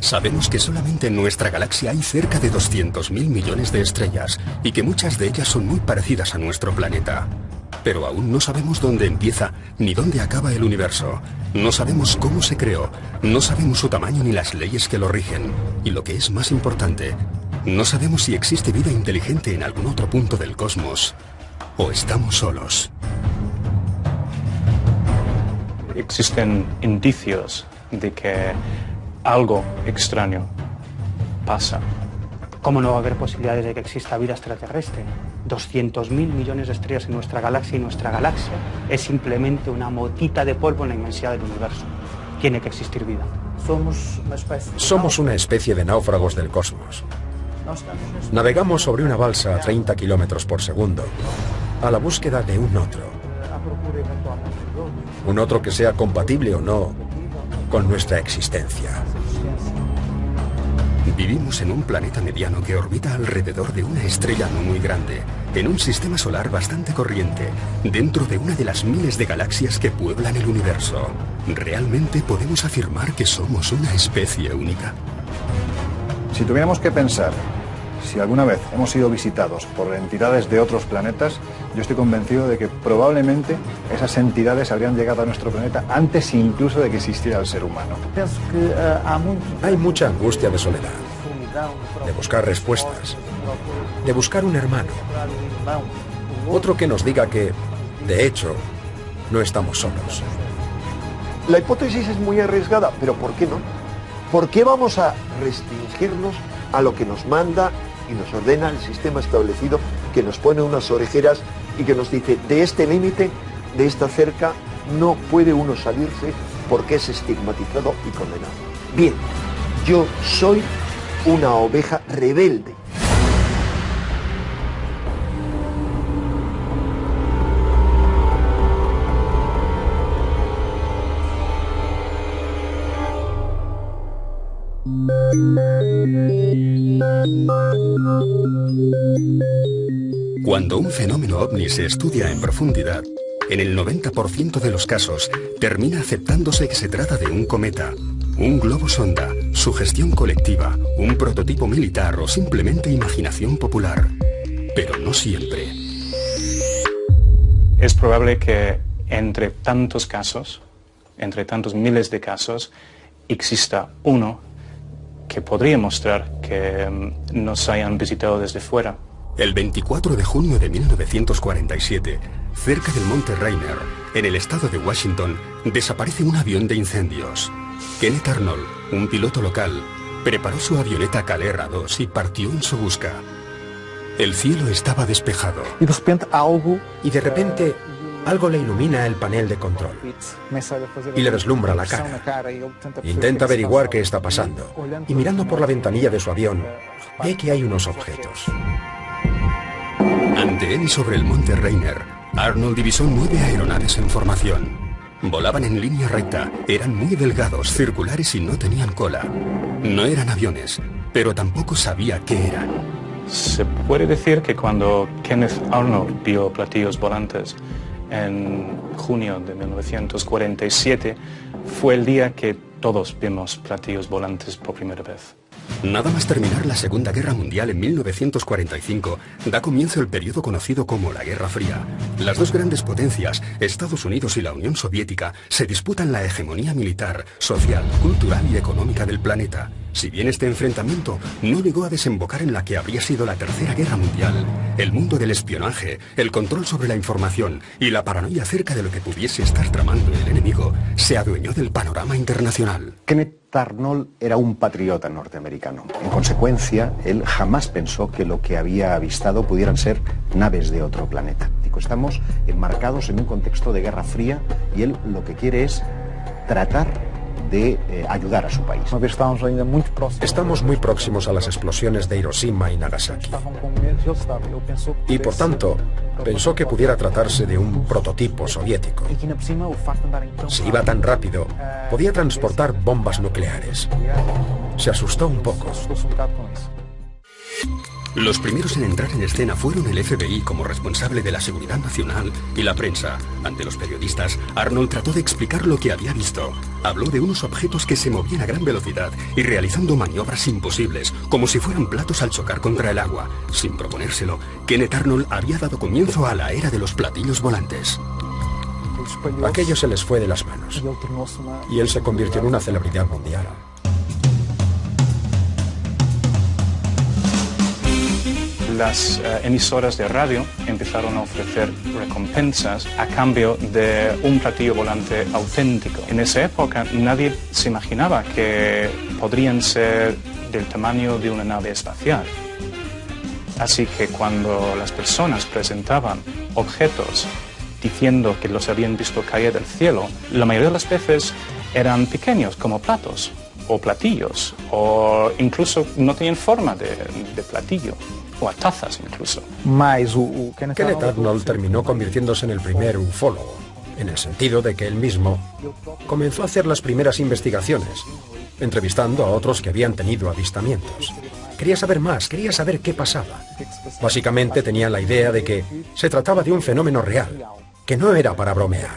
Sabemos que solamente en nuestra galaxia hay cerca de 200.000 millones de estrellas y que muchas de ellas son muy parecidas a nuestro planeta. Pero aún no sabemos dónde empieza ni dónde acaba el universo. No sabemos cómo se creó, no sabemos su tamaño ni las leyes que lo rigen. Y lo que es más importante, no sabemos si existe vida inteligente en algún otro punto del cosmos o estamos solos. Existen indicios de que algo extraño pasa. ¿Cómo no va a haber posibilidades de que exista vida extraterrestre? 200.000 millones de estrellas en nuestra galaxia y nuestra galaxia es simplemente una motita de polvo en la inmensidad del universo. Tiene que existir vida. Somos una especie de náufragos del cosmos. Navegamos sobre una balsa a 30 kilómetros por segundo a la búsqueda de un otro. Un otro que sea compatible o no con nuestra existencia. Vivimos en un planeta mediano que orbita alrededor de una estrella no muy grande, en un sistema solar bastante corriente, dentro de una de las miles de galaxias que pueblan el universo. ¿Realmente podemos afirmar que somos una especie única? Si tuviéramos que pensar si alguna vez hemos sido visitados por entidades de otros planetas, yo estoy convencido de que probablemente esas entidades habrían llegado a nuestro planeta antes incluso de que existiera el ser humano. Hay mucha angustia de soledad, de buscar respuestas, de buscar un hermano, otro que nos diga que, de hecho, no estamos solos. La hipótesis es muy arriesgada, pero ¿por qué no? ¿Por qué vamos a restringirnos a lo que nos manda y nos ordena el sistema establecido, que nos pone unas orejeras y que nos dice, de este límite, de esta cerca, no puede uno salirse porque es estigmatizado y condenado? Bien, yo soy una oveja rebelde. Cuando un fenómeno ovni se estudia en profundidad, en el 90% de los casos termina aceptándose que se trata de un cometa, un globo sonda, sugestión colectiva, un prototipo militar o simplemente imaginación popular. Pero no siempre. Es probable que entre tantos casos, entre tantos miles de casos, exista uno que podría mostrar que nos hayan visitado desde fuera. El 24 de junio de 1947, cerca del Monte Rainier, en el estado de Washington, desaparece un avión de incendios. Kenneth Arnold, un piloto local, preparó su avioneta Calera 2 y partió en su busca. El cielo estaba despejado. Y de repente, algo le ilumina el panel de control y le deslumbra la cara. Intenta averiguar qué está pasando y mirando por la ventanilla de su avión, ve que hay unos objetos. Ante él y sobre el Monte Rainier, Arnold divisó 9 aeronaves en formación. Volaban en línea recta, eran muy delgados, circulares y no tenían cola. No eran aviones, pero tampoco sabía qué eran. Se puede decir que cuando Kenneth Arnold vio platillos volantes en junio de 1947, fue el día que todos vimos platillos volantes por primera vez. Nada más terminar la Segunda Guerra Mundial en 1945, da comienzo el periodo conocido como la Guerra Fría. Las dos grandes potencias, Estados Unidos y la Unión Soviética, se disputan la hegemonía militar, social, cultural y económica del planeta. Si bien este enfrentamiento no llegó a desembocar en la que habría sido la Tercera Guerra Mundial, el mundo del espionaje, el control sobre la información y la paranoia acerca de lo que pudiese estar tramando el enemigo se adueñó del panorama internacional. Kenneth Arnold era un patriota norteamericano. En consecuencia, él jamás pensó que lo que había avistado pudieran ser naves de otro planeta. Estamos enmarcados en un contexto de Guerra Fría y él lo que quiere es tratar de ayudar a su país. Estamos muy próximos a las explosiones de Hiroshima y Nagasaki. Y por tanto, pensó que pudiera tratarse de un prototipo soviético. Si iba tan rápido, podía transportar bombas nucleares. Se asustó un poco. Los primeros en entrar en escena fueron el FBI como responsable de la seguridad nacional y la prensa. Ante los periodistas, Arnold trató de explicar lo que había visto. Habló de unos objetos que se movían a gran velocidad y realizando maniobras imposibles, como si fueran platos al chocar contra el agua. Sin proponérselo, Kenneth Arnold había dado comienzo a la era de los platillos volantes. Aquello se les fue de las manos y él se convirtió en una celebridad mundial. Las emisoras de radio empezaron a ofrecer recompensas a cambio de un platillo volante auténtico. En esa época nadie se imaginaba que podrían ser del tamaño de una nave espacial. Así que cuando las personas presentaban objetos diciendo que los habían visto caer del cielo, la mayoría de las veces eran pequeños, como platos o platillos, o incluso no tenían forma de platillo, o a tazas incluso. Kenneth Arnold terminó convirtiéndose en el primer ufólogo, en el sentido de que él mismo comenzó a hacer las primeras investigaciones, entrevistando a otros que habían tenido avistamientos. Quería saber más, quería saber qué pasaba. Básicamente tenía la idea de que se trataba de un fenómeno real, que no era para bromear.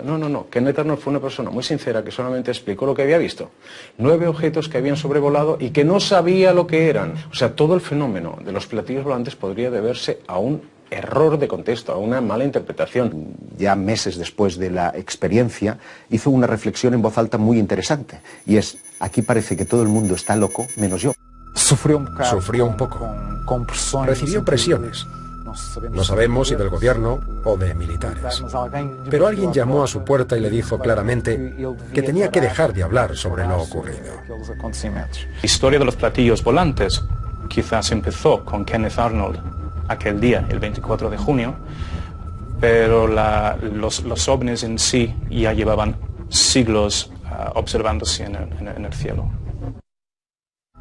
No. Kenneth Arnold fue una persona muy sincera que solamente explicó lo que había visto. 9 objetos que habían sobrevolado y que no sabía lo que eran. O sea, todo el fenómeno de los platillos volantes podría deberse a un error de contexto, a una mala interpretación. Ya meses después de la experiencia, hizo una reflexión en voz alta muy interesante. Y es, aquí parece que todo el mundo está loco, menos yo. Sufrió un poco. Recibió presiones. No sabemos si del gobierno o de militares. Pero alguien llamó a su puerta y le dijo claramente que tenía que dejar de hablar sobre lo ocurrido. La historia de los platillos volantes quizás empezó con Kenneth Arnold aquel día, el 24 de junio, pero los ovnis en sí ya llevaban siglos observándose en el cielo.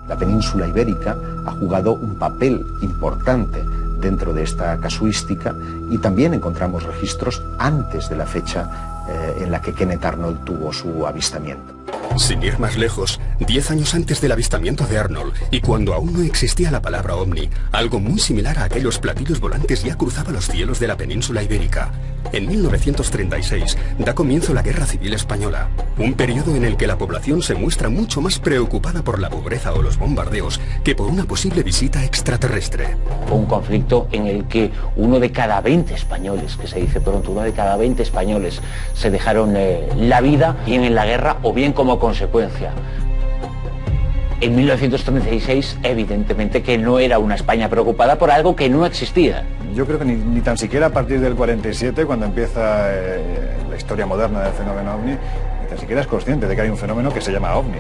La península ibérica ha jugado un papel importante dentro de esta casuística y también encontramos registros antes de la fecha en la que Kenneth Arnold tuvo su avistamiento. Sin ir más lejos, 10 años antes del avistamiento de Arnold, y cuando aún no existía la palabra ovni, algo muy similar a aquellos platillos volantes ya cruzaba los cielos de la península ibérica. En 1936 da comienzo la Guerra Civil Española, un periodo en el que la población se muestra mucho más preocupada por la pobreza o los bombardeos que por una posible visita extraterrestre. Un conflicto en el que uno de cada 20 españoles, que se dice pronto, uno de cada 20 españoles se dejaron la vida, bien en la guerra o bien como consecuencia. En 1936, evidentemente que no era una España preocupada por algo que no existía. Yo creo que ni tan siquiera a partir del 47, cuando empieza la historia moderna del fenómeno OVNI, ni tan siquiera es consciente de que hay un fenómeno que se llama OVNI.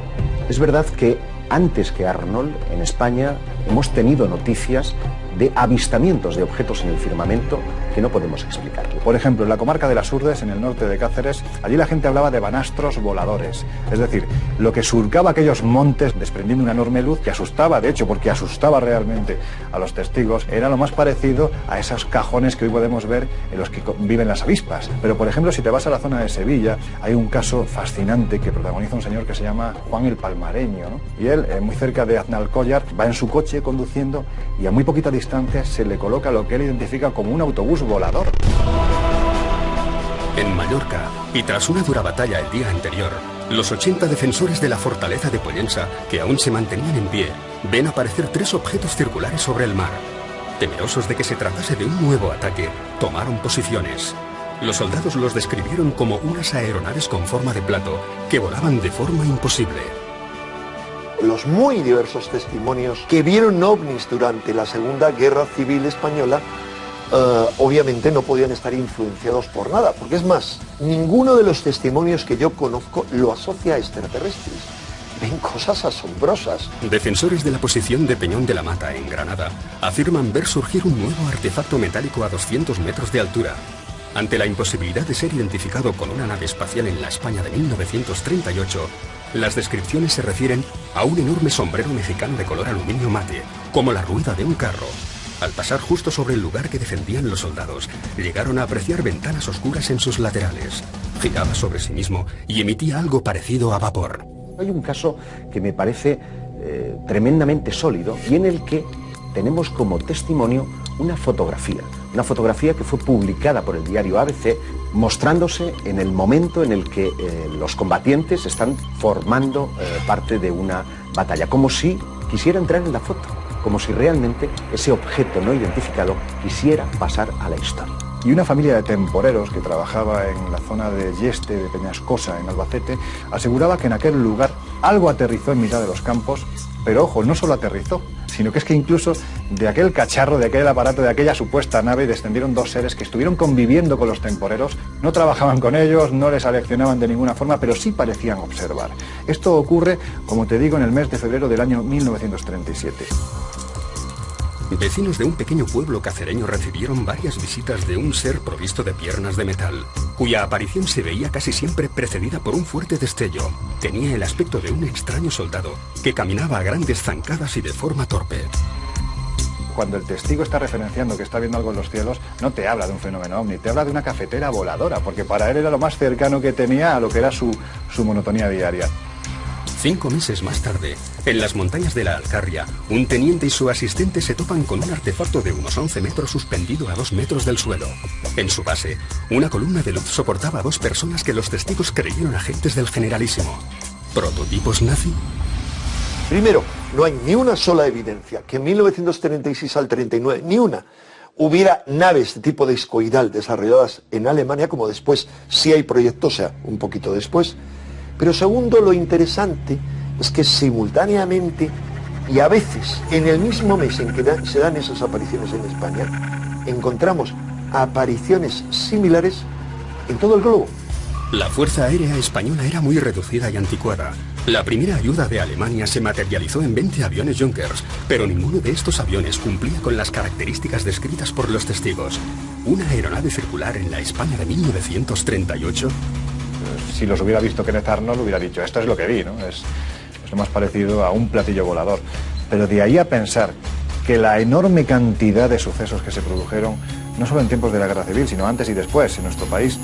Es verdad que antes que Arnold, en España, hemos tenido noticias de avistamientos de objetos en el firmamento que no podemos explicar. Por ejemplo, en la comarca de las Urdes, en el norte de Cáceres, allí la gente hablaba de banastros voladores. Es decir, lo que surcaba aquellos montes desprendiendo una enorme luz que asustaba, de hecho, porque asustaba realmente a los testigos, era lo más parecido a esos cajones que hoy podemos ver en los que viven las avispas. Pero, por ejemplo, si te vas a la zona de Sevilla, hay un caso fascinante que protagoniza un señor que se llama Juan el Palmareño, ¿no? Y él, muy cerca de Aznalcóllar, va en su coche conduciendo y a muy poquita distancia se le coloca lo que él identifica como un autobús volador. En Mallorca, y tras una dura batalla el día anterior, los 80 defensores de la fortaleza de Pollensa, que aún se mantenían en pie, ven aparecer 3 objetos circulares sobre el mar. Temerosos de que se tratase de un nuevo ataque, tomaron posiciones. Los soldados los describieron como unas aeronaves con forma de plato que volaban de forma imposible. Los muy diversos testimonios que vieron ovnis durante la Segunda Guerra Civil Española obviamente no podían estar influenciados por nada, porque es más, ninguno de los testimonios que yo conozco lo asocia a extraterrestres. Ven cosas asombrosas. Defensores de la posición de Peñón de la Mata, en Granada, afirman ver surgir un nuevo artefacto metálico a 200 metros de altura. Ante la imposibilidad de ser identificado con una nave espacial en la España de 1938, las descripciones se refieren a un enorme sombrero mexicano de color aluminio mate, como la rueda de un carro. Al pasar justo sobre el lugar que defendían los soldados, llegaron a apreciar ventanas oscuras en sus laterales. Giraba sobre sí mismo y emitía algo parecido a vapor. Hay un caso que me parece tremendamente sólido y en el que tenemos como testimonio una fotografía que fue publicada por el diario ABC, mostrándose en el momento en el que los combatientes están formando parte de una batalla, como si quisiera entrar en la foto, como si realmente ese objeto no identificado quisiera pasar a la historia. Y una familia de temporeros que trabajaba en la zona de Yeste, de Peñascosa, en Albacete, aseguraba que en aquel lugar algo aterrizó en mitad de los campos, pero ojo, no solo aterrizó, sino que es que incluso de aquel cacharro, de aquel aparato, de aquella supuesta nave, descendieron dos seres que estuvieron conviviendo con los temporeros, no trabajaban con ellos, no les aleccionaban de ninguna forma, pero sí parecían observar. Esto ocurre, como te digo, en el mes de febrero del año 1937. Vecinos de un pequeño pueblo cacereño recibieron varias visitas de un ser provisto de piernas de metal, cuya aparición se veía casi siempre precedida por un fuerte destello. Tenía el aspecto de un extraño soldado que caminaba a grandes zancadas y de forma torpe. Cuando el testigo está referenciando que está viendo algo en los cielos, no te habla de un fenómeno ovni, te habla de una cafetera voladora, porque para él era lo más cercano que tenía a lo que era su monotonía diaria. 5 meses más tarde, en las montañas de la Alcarria, un teniente y su asistente se topan con un artefacto de unos 11 metros suspendido a 2 metros del suelo. En su base, una columna de luz soportaba a 2 personas que los testigos creyeron agentes del Generalísimo. ¿Prototipos nazi? Primero, no hay ni una sola evidencia que en 1936 al 39, ni una, hubiera naves de tipo discoidal desarrolladas en Alemania, como después sí hay proyectos, o sea, un poquito después. Pero segundo, lo interesante es que simultáneamente y a veces en el mismo mes en que se dan esas apariciones en España, encontramos apariciones similares en todo el globo. La Fuerza Aérea Española era muy reducida y anticuada. La primera ayuda de Alemania se materializó en 20 aviones Junkers, pero ninguno de estos aviones cumplía con las características descritas por los testigos. ¿Una aeronave circular en la España de 1938? Si los hubiera visto Kenneth Arnold, hubiera dicho, esto es lo que vi, ¿no? Es lo más parecido a un platillo volador. Pero de ahí a pensar que la enorme cantidad de sucesos que se produjeron, no solo en tiempos de la Guerra Civil, sino antes y después en nuestro país,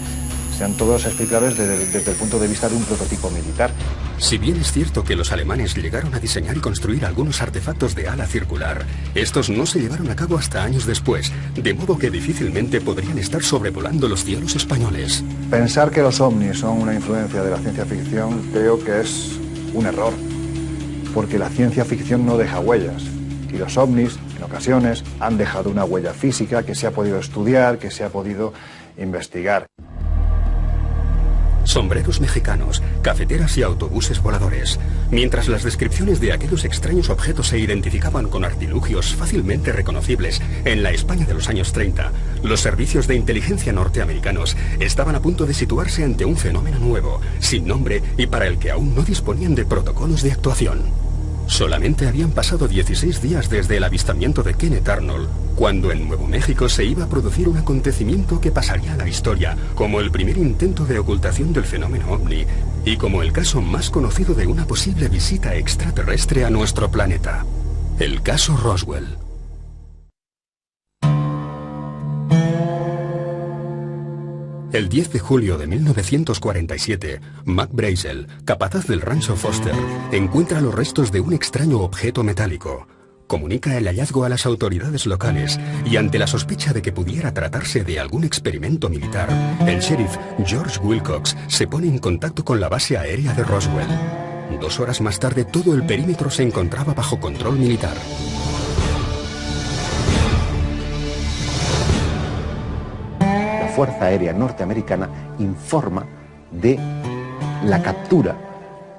sean todos explicables desde el punto de vista de un prototipo militar. Si bien es cierto que los alemanes llegaron a diseñar y construir algunos artefactos de ala circular, estos no se llevaron a cabo hasta años después, de modo que difícilmente podrían estar sobrevolando los cielos españoles. Pensar que los ovnis son una influencia de la ciencia ficción creo que es un error, porque la ciencia ficción no deja huellas, y los ovnis, en ocasiones, han dejado una huella física que se ha podido estudiar, que se ha podido investigar. Sombreros mexicanos, cafeteras y autobuses voladores. Mientras las descripciones de aquellos extraños objetos se identificaban con artilugios fácilmente reconocibles en la España de los años 30, los servicios de inteligencia norteamericanos estaban a punto de situarse ante un fenómeno nuevo, sin nombre y para el que aún no disponían de protocolos de actuación. Solamente habían pasado 16 días desde el avistamiento de Kenneth Arnold, cuando en Nuevo México se iba a producir un acontecimiento que pasaría a la historia como el primer intento de ocultación del fenómeno ovni y como el caso más conocido de una posible visita extraterrestre a nuestro planeta. El caso Roswell. El 10 de julio de 1947, Mac Brazel, capataz del rancho Foster, encuentra los restos de un extraño objeto metálico. Comunica el hallazgo a las autoridades locales y ante la sospecha de que pudiera tratarse de algún experimento militar, el sheriff George Wilcox se pone en contacto con la base aérea de Roswell. 2 horas más tarde, todo el perímetro se encontraba bajo control militar. La Fuerza Aérea Norteamericana informa de la captura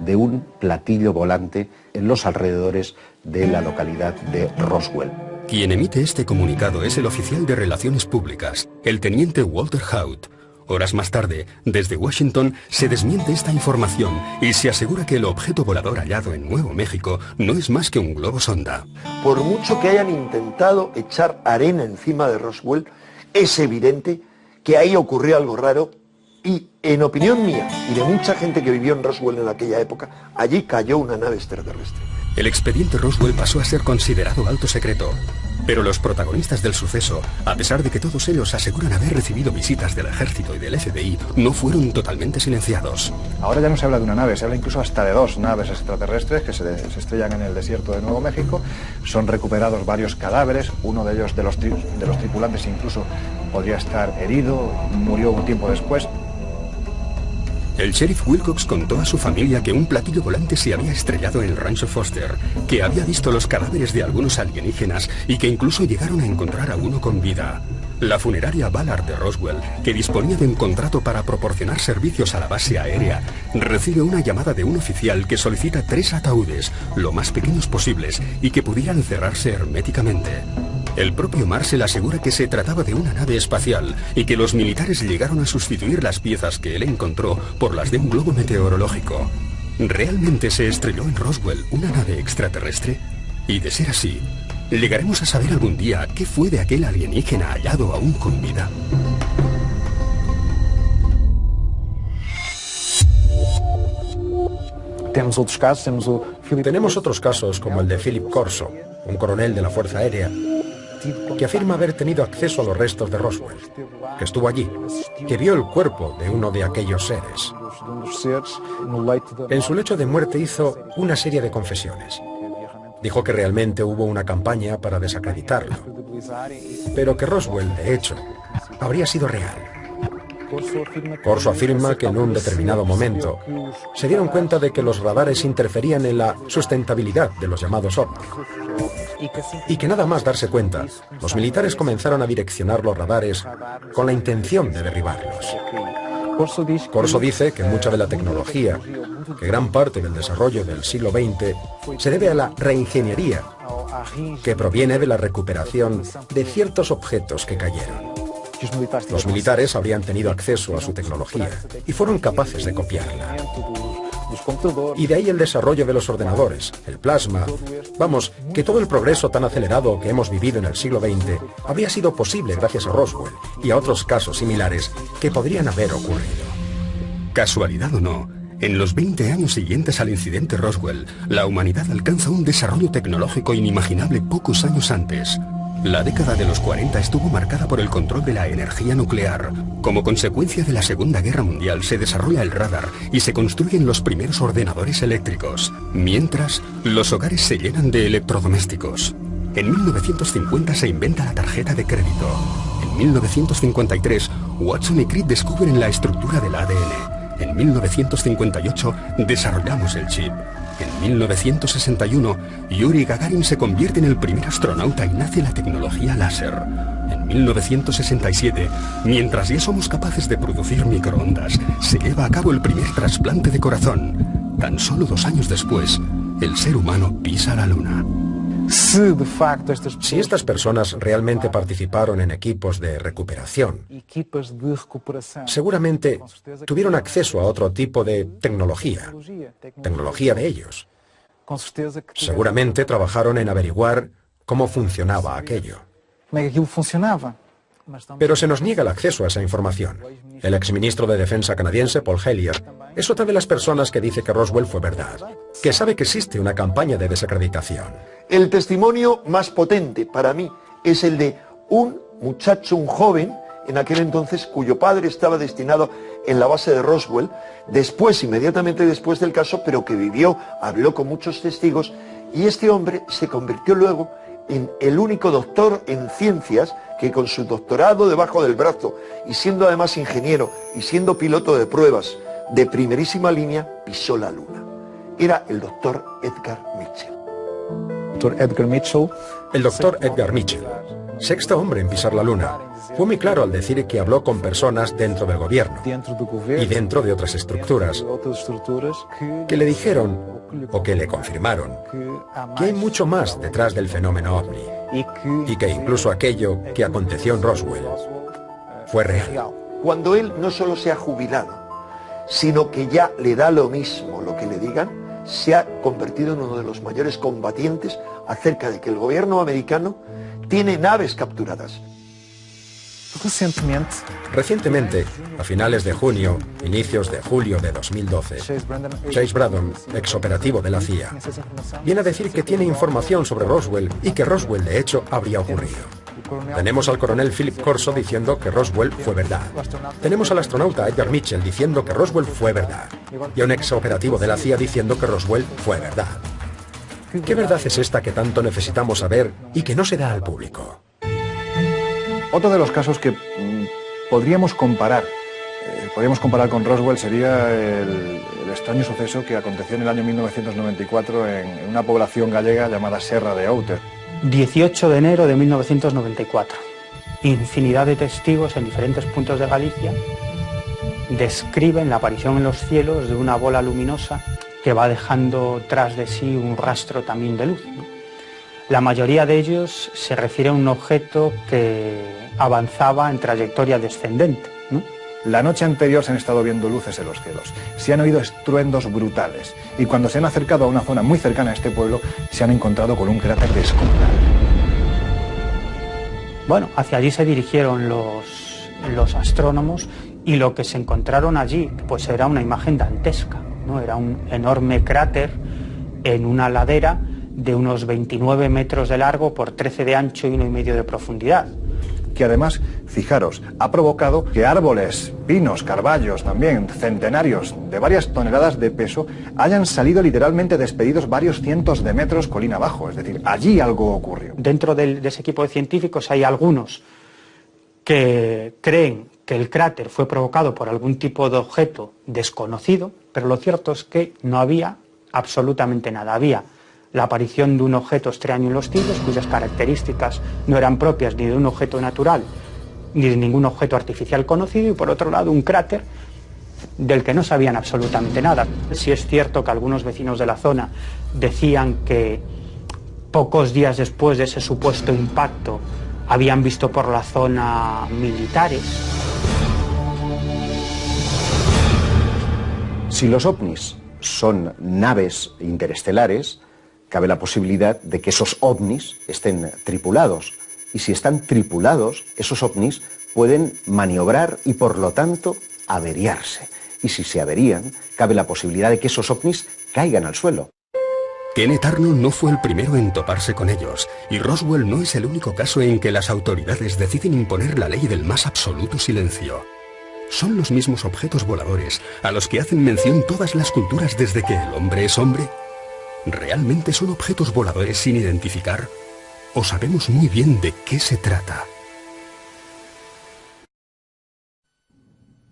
de un platillo volante en los alrededores de la localidad de Roswell. Quien emite este comunicado es el oficial de Relaciones Públicas, el teniente Walter Haut. Horas más tarde, desde Washington, se desmiente esta información y se asegura que el objeto volador hallado en Nuevo México no es más que un globo sonda. Por mucho que hayan intentado echar arena encima de Roswell, es evidente que ahí ocurrió algo raro y, en opinión mía y de mucha gente que vivió en Roswell en aquella época, allí cayó una nave extraterrestre. El expediente Roswell pasó a ser considerado alto secreto. Pero los protagonistas del suceso, a pesar de que todos ellos aseguran haber recibido visitas del ejército y del FBI, no fueron totalmente silenciados. Ahora ya no se habla de una nave, se habla incluso hasta de 2 naves extraterrestres que se estrellan en el desierto de Nuevo México. Son recuperados varios cadáveres, uno de ellos de los tripulantes incluso podría estar herido, murió un tiempo después. El sheriff Wilcox contó a su familia que un platillo volante se había estrellado en el rancho Foster, que había visto los cadáveres de algunos alienígenas y que incluso llegaron a encontrar a uno con vida. La funeraria Ballard de Roswell, que disponía de un contrato para proporcionar servicios a la base aérea, recibe una llamada de un oficial que solicita 3 ataúdes, lo más pequeños posibles, y que pudieran cerrarse herméticamente. El propio Marshall asegura que se trataba de una nave espacial y que los militares llegaron a sustituir las piezas que él encontró por las de un globo meteorológico. ¿Realmente se estrelló en Roswell una nave extraterrestre? Y de ser así, ¿llegaremos a saber algún día qué fue de aquel alienígena hallado aún con vida? Tenemos otros casos como el de Philip Corso, un coronel de la Fuerza Aérea, que afirma haber tenido acceso a los restos de Roswell, que estuvo allí, que vio el cuerpo de uno de aquellos seres. En su lecho de muerte hizo una serie de confesiones. Dijo que realmente hubo una campaña para desacreditarlo, pero que Roswell, de hecho, habría sido real. Corso afirma que en un determinado momento se dieron cuenta de que los radares interferían en la sustentabilidad de los llamados ovnis. Y que nada más darse cuenta, los militares comenzaron a direccionar los radares con la intención de derribarlos. Corso dice que mucha de la tecnología, que gran parte del desarrollo del siglo XX, se debe a la reingeniería, que proviene de la recuperación de ciertos objetos que cayeron. Los militares habrían tenido acceso a su tecnología y fueron capaces de copiarla. Y de ahí el desarrollo de los ordenadores, el plasma. Vamos, que todo el progreso tan acelerado que hemos vivido en el siglo XX habría sido posible gracias a Roswell y a otros casos similares que podrían haber ocurrido. Casualidad o no, en los 20 años siguientes al incidente Roswell, la humanidad alcanza un desarrollo tecnológico inimaginable pocos años antes. La década de los 40 estuvo marcada por el control de la energía nuclear. Como consecuencia de la Segunda Guerra Mundial se desarrolla el radar y se construyen los primeros ordenadores eléctricos. Mientras, los hogares se llenan de electrodomésticos. En 1950 se inventa la tarjeta de crédito. En 1953, Watson y Crick descubren la estructura del ADN. En 1958 desarrollamos el chip. En 1961, Yuri Gagarin se convierte en el primer astronauta y nace la tecnología láser. En 1967, mientras ya somos capaces de producir microondas, se lleva a cabo el primer trasplante de corazón. Tan solo 2 años después, el ser humano pisa la luna. Si estas personas realmente participaron en equipos de recuperación, seguramente tuvieron acceso a otro tipo de tecnología de ellos. Seguramente trabajaron en averiguar cómo funcionaba aquello. Pero se nos niega el acceso a esa información. El exministro de Defensa canadiense, Paul Hellyer, es otra de las personas que dice que Roswell fue verdad, que sabe que existe una campaña de desacreditación. El testimonio más potente para mí es el de un muchacho, un joven, en aquel entonces, cuyo padre estaba destinado en la base de Roswell, inmediatamente después del caso, pero que vivió, habló con muchos testigos, y este hombre se convirtió luego en el único doctor en ciencias que con su doctorado debajo del brazo, y siendo además ingeniero, y siendo piloto de pruebas de primerísima línea, pisó la luna. Era el doctor Edgar Mitchell. El doctor Edgar Mitchell, sexto hombre en pisar la luna, fue muy claro al decir que habló con personas dentro del gobierno y dentro de otras estructuras que le dijeron o que le confirmaron que hay mucho más detrás del fenómeno ovni y que incluso aquello que aconteció en Roswell fue real. Cuando él no solo se ha jubilado, sino que ya le da lo mismo lo que le digan, se ha convertido en uno de los mayores combatientes acerca de que el gobierno americano tiene naves capturadas. Recientemente, a finales de junio, inicios de julio de 2012, Chase Braddon, exoperativo de la CIA, viene a decir que tiene información sobre Roswell y que Roswell de hecho habría ocurrido. Tenemos al coronel Philip Corso diciendo que Roswell fue verdad. Tenemos al astronauta Edgar Mitchell diciendo que Roswell fue verdad. Y a un exoperativo de la CIA diciendo que Roswell fue verdad. ¿Qué verdad es esta que tanto necesitamos saber y que no se da al público? Otro de los casos que podríamos comparar con Roswell sería el extraño suceso que aconteció en el año 1994 en una población gallega llamada Serra de Outer. 18 de enero de 1994. Infinidad de testigos en diferentes puntos de Galicia describen la aparición en los cielos de una bola luminosa que va dejando tras de sí un rastro también de luz, ¿no? La mayoría de ellos se refiere a un objeto que avanzaba en trayectoria descendente, ¿no? La noche anterior se han estado viendo luces en los cielos, se han oído estruendos brutales y cuando se han acercado a una zona muy cercana a este pueblo se han encontrado con un cráter descomunal. Bueno, hacia allí se dirigieron los astrónomos y lo que se encontraron allí pues era una imagen dantesca, ¿no? Era un enorme cráter en una ladera de unos 29 metros de largo por 13 de ancho y 1,5 de profundidad. Que además, fijaros, ha provocado que árboles, pinos, carballos, también centenarios de varias toneladas de peso hayan salido literalmente despedidos varios cientos de metros colina abajo. Es decir, allí algo ocurrió. Dentro de ese equipo de científicos hay algunos que creen que el cráter fue provocado por algún tipo de objeto desconocido, pero lo cierto es que no había absolutamente nada. Había la aparición de un objeto extraño en los cielos, cuyas características no eran propias ni de un objeto natural ni de ningún objeto artificial conocido, y por otro lado un cráter del que no sabían absolutamente nada. Sí es cierto que algunos vecinos de la zona decían que pocos días después de ese supuesto impacto habían visto por la zona militares. Si los ovnis son naves interestelares, cabe la posibilidad de que esos ovnis estén tripulados. Y si están tripulados, esos ovnis pueden maniobrar y, por lo tanto, averiarse. Y si se averían, cabe la posibilidad de que esos ovnis caigan al suelo. Kenneth Arnold no fue el primero en toparse con ellos, y Roswell no es el único caso en que las autoridades deciden imponer la ley del más absoluto silencio. ¿Son los mismos objetos voladores a los que hacen mención todas las culturas desde que el hombre es hombre? ¿Realmente son objetos voladores sin identificar? ¿O sabemos muy bien de qué se trata?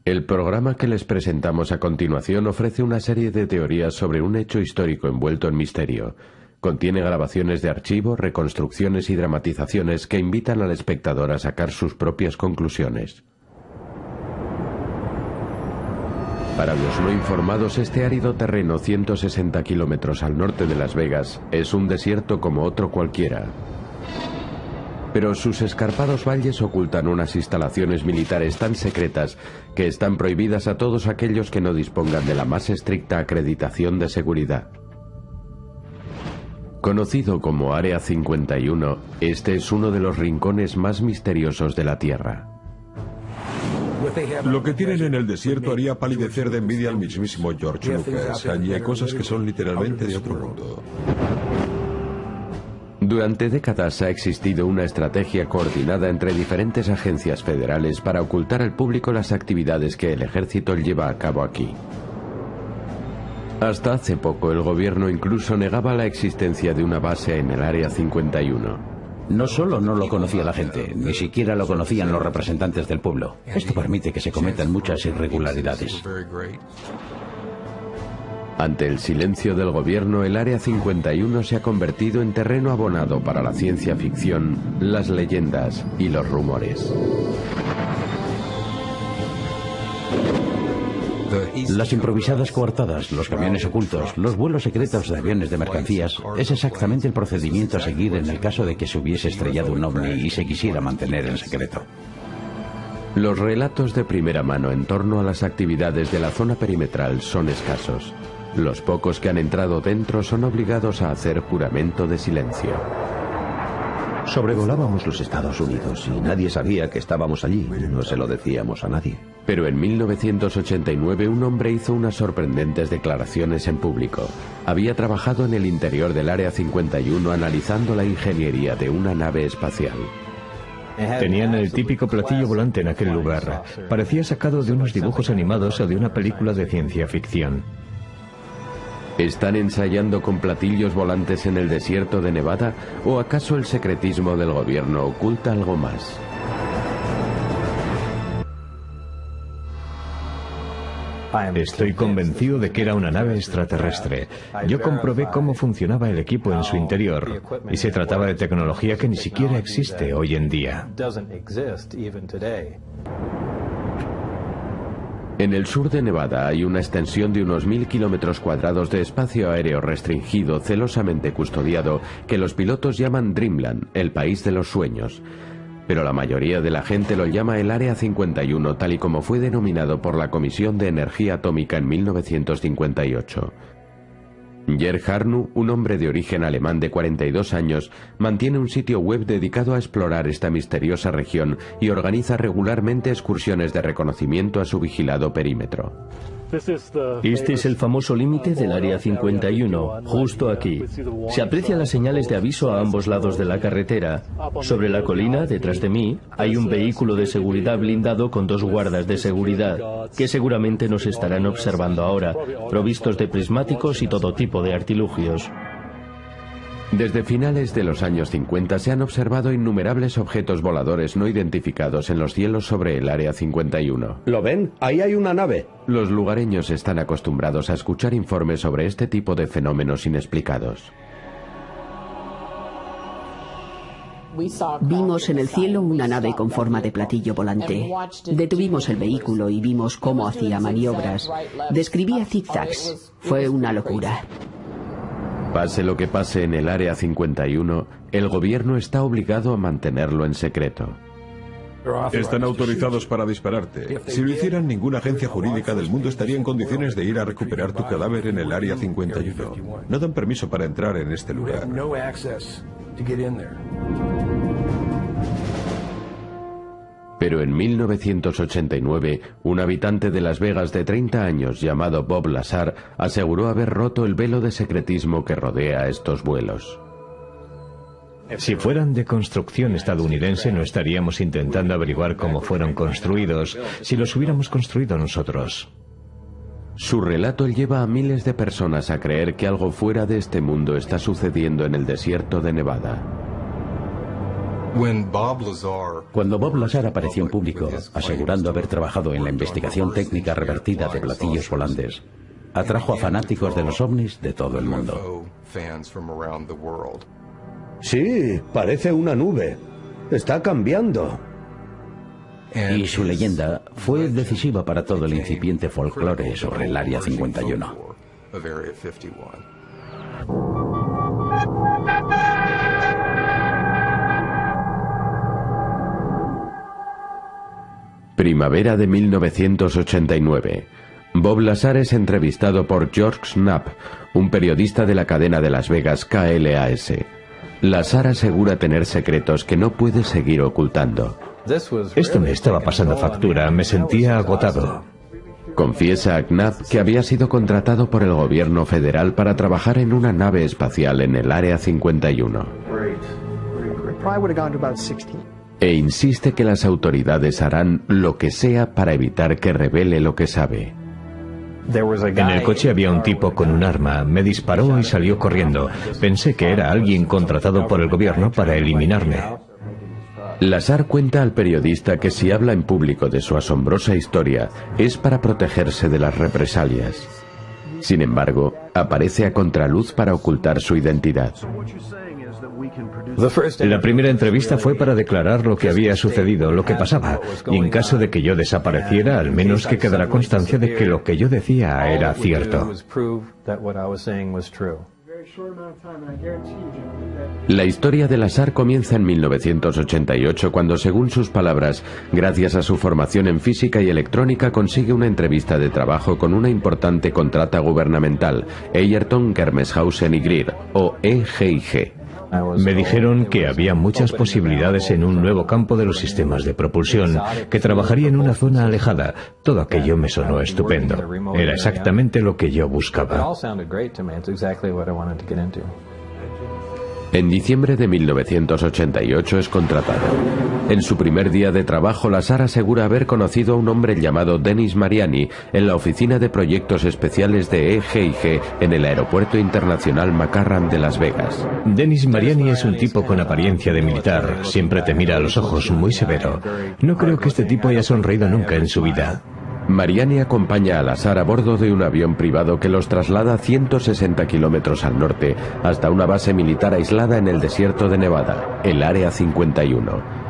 El programa que les presentamos a continuación ofrece una serie de teorías sobre un hecho histórico envuelto en misterio. Contiene grabaciones de archivo, reconstrucciones y dramatizaciones que invitan al espectador a sacar sus propias conclusiones. Para los no informados, este árido terreno 160 kilómetros al norte de Las Vegas es un desierto como otro cualquiera. Pero sus escarpados valles ocultan unas instalaciones militares tan secretas que están prohibidas a todos aquellos que no dispongan de la más estricta acreditación de seguridad. Conocido como Área 51, este es uno de los rincones más misteriosos de la Tierra. Lo que tienen en el desierto haría palidecer de envidia al mismísimo George Lucas. Allí hay cosas que son literalmente de otro mundo. Durante décadas ha existido una estrategia coordinada entre diferentes agencias federales para ocultar al público las actividades que el ejército lleva a cabo aquí. Hasta hace poco el gobierno incluso negaba la existencia de una base en el Área 51. No solo no lo conocía la gente, ni siquiera lo conocían los representantes del pueblo. Esto permite que se cometan muchas irregularidades. Ante el silencio del gobierno, el Área 51 se ha convertido en terreno abonado para la ciencia ficción, las leyendas y los rumores. Las improvisadas coartadas, los camiones ocultos, los vuelos secretos de aviones de mercancías, es exactamente el procedimiento a seguir en el caso de que se hubiese estrellado un ovni y se quisiera mantener en secreto. Los relatos de primera mano en torno a las actividades de la zona perimetral son escasos. Los pocos que han entrado dentro son obligados a hacer juramento de silencio. Sobrevolábamos los Estados Unidos y nadie sabía que estábamos allí. No se lo decíamos a nadie. Pero en 1989 un hombre hizo unas sorprendentes declaraciones en público. Había trabajado en el interior del Área 51 analizando la ingeniería de una nave espacial. Tenían el típico platillo volante en aquel lugar. Parecía sacado de unos dibujos animados o de una película de ciencia ficción. ¿Están ensayando con platillos volantes en el desierto de Nevada? ¿O acaso el secretismo del gobierno oculta algo más? Estoy convencido de que era una nave extraterrestre. Yo comprobé cómo funcionaba el equipo en su interior y se trataba de tecnología que ni siquiera existe hoy en día. En el sur de Nevada hay una extensión de unos 1000 kilómetros cuadrados de espacio aéreo restringido, celosamente custodiado, que los pilotos llaman Dreamland, el país de los sueños. Pero la mayoría de la gente lo llama el Área 51, tal y como fue denominado por la Comisión de Energía Atómica en 1958. Gerd Harnu, un hombre de origen alemán de 42 años, mantiene un sitio web dedicado a explorar esta misteriosa región y organiza regularmente excursiones de reconocimiento a su vigilado perímetro. Este es el famoso límite del Área 51, justo aquí. Se aprecian las señales de aviso a ambos lados de la carretera. Sobre la colina, detrás de mí, hay un vehículo de seguridad blindado con 2 guardas de seguridad, que seguramente nos estarán observando ahora, provistos de prismáticos y todo tipo de artilugios. Desde finales de los años 50 se han observado innumerables objetos voladores no identificados en los cielos sobre el Área 51. ¿Lo ven? Ahí hay una nave. Los lugareños están acostumbrados a escuchar informes sobre este tipo de fenómenos inexplicados. Vimos en el cielo una nave con forma de platillo volante. Detuvimos el vehículo y vimos cómo hacía maniobras. Describía zigzags. Fue una locura. Pase lo que pase en el Área 51, el gobierno está obligado a mantenerlo en secreto. Están autorizados para dispararte. Si lo hicieran, ninguna agencia jurídica del mundo estaría en condiciones de ir a recuperar tu cadáver en el Área 51. No dan permiso para entrar en este lugar. Pero en 1989, un habitante de Las Vegas de 30 años llamado Bob Lazar aseguró haber roto el velo de secretismo que rodea estos vuelos. Si fueran de construcción estadounidense, no estaríamos intentando averiguar cómo fueron construidos si los hubiéramos construido nosotros. Su relato lleva a miles de personas a creer que algo fuera de este mundo está sucediendo en el desierto de Nevada. Cuando Bob Lazar apareció en público, asegurando haber trabajado en la investigación técnica revertida de platillos volantes, atrajo a fanáticos de los ovnis de todo el mundo. Sí, parece una nube. Está cambiando. Y su leyenda fue decisiva para todo el incipiente folclore sobre el Área 51. Primavera de 1989. Bob Lazar es entrevistado por George Knapp, un periodista de la cadena de Las Vegas KLAS. Lazar asegura tener secretos que no puede seguir ocultando. Esto me estaba pasando factura, me sentía agotado. Confiesa a Knapp que había sido contratado por el gobierno federal para trabajar en una nave espacial en el Área 51. E insiste que las autoridades harán lo que sea para evitar que revele lo que sabe. En el coche había un tipo con un arma, me disparó y salió corriendo. Pensé que era alguien contratado por el gobierno para eliminarme. Lazar cuenta al periodista que si habla en público de su asombrosa historia es para protegerse de las represalias. Sin embargo, aparece a contraluz para ocultar su identidad. La primera entrevista fue para declarar lo que había sucedido, lo que pasaba, y en caso de que yo desapareciera, al menos que quedara constancia de que lo que yo decía era cierto. La historia de Lazar comienza en 1988 cuando, según sus palabras, gracias a su formación en física y electrónica consigue una entrevista de trabajo con una importante contrata gubernamental, Egerton, Germeshausen y Greer, o EGIG. Me dijeron que había muchas posibilidades en un nuevo campo de los sistemas de propulsión, que trabajaría en una zona alejada. Todo aquello me sonó estupendo. Era exactamente lo que yo buscaba. En diciembre de 1988 es contratado. En su primer día de trabajo, Lazar asegura haber conocido a un hombre llamado Dennis Mariani en la oficina de proyectos especiales de EGIG en el Aeropuerto Internacional McCarran de Las Vegas. Dennis Mariani es un tipo con apariencia de militar. Siempre te mira a los ojos, muy severo. No creo que este tipo haya sonreído nunca en su vida. Mariani acompaña a Lazar a bordo de un avión privado que los traslada 160 kilómetros al norte hasta una base militar aislada en el desierto de Nevada, el Área 51.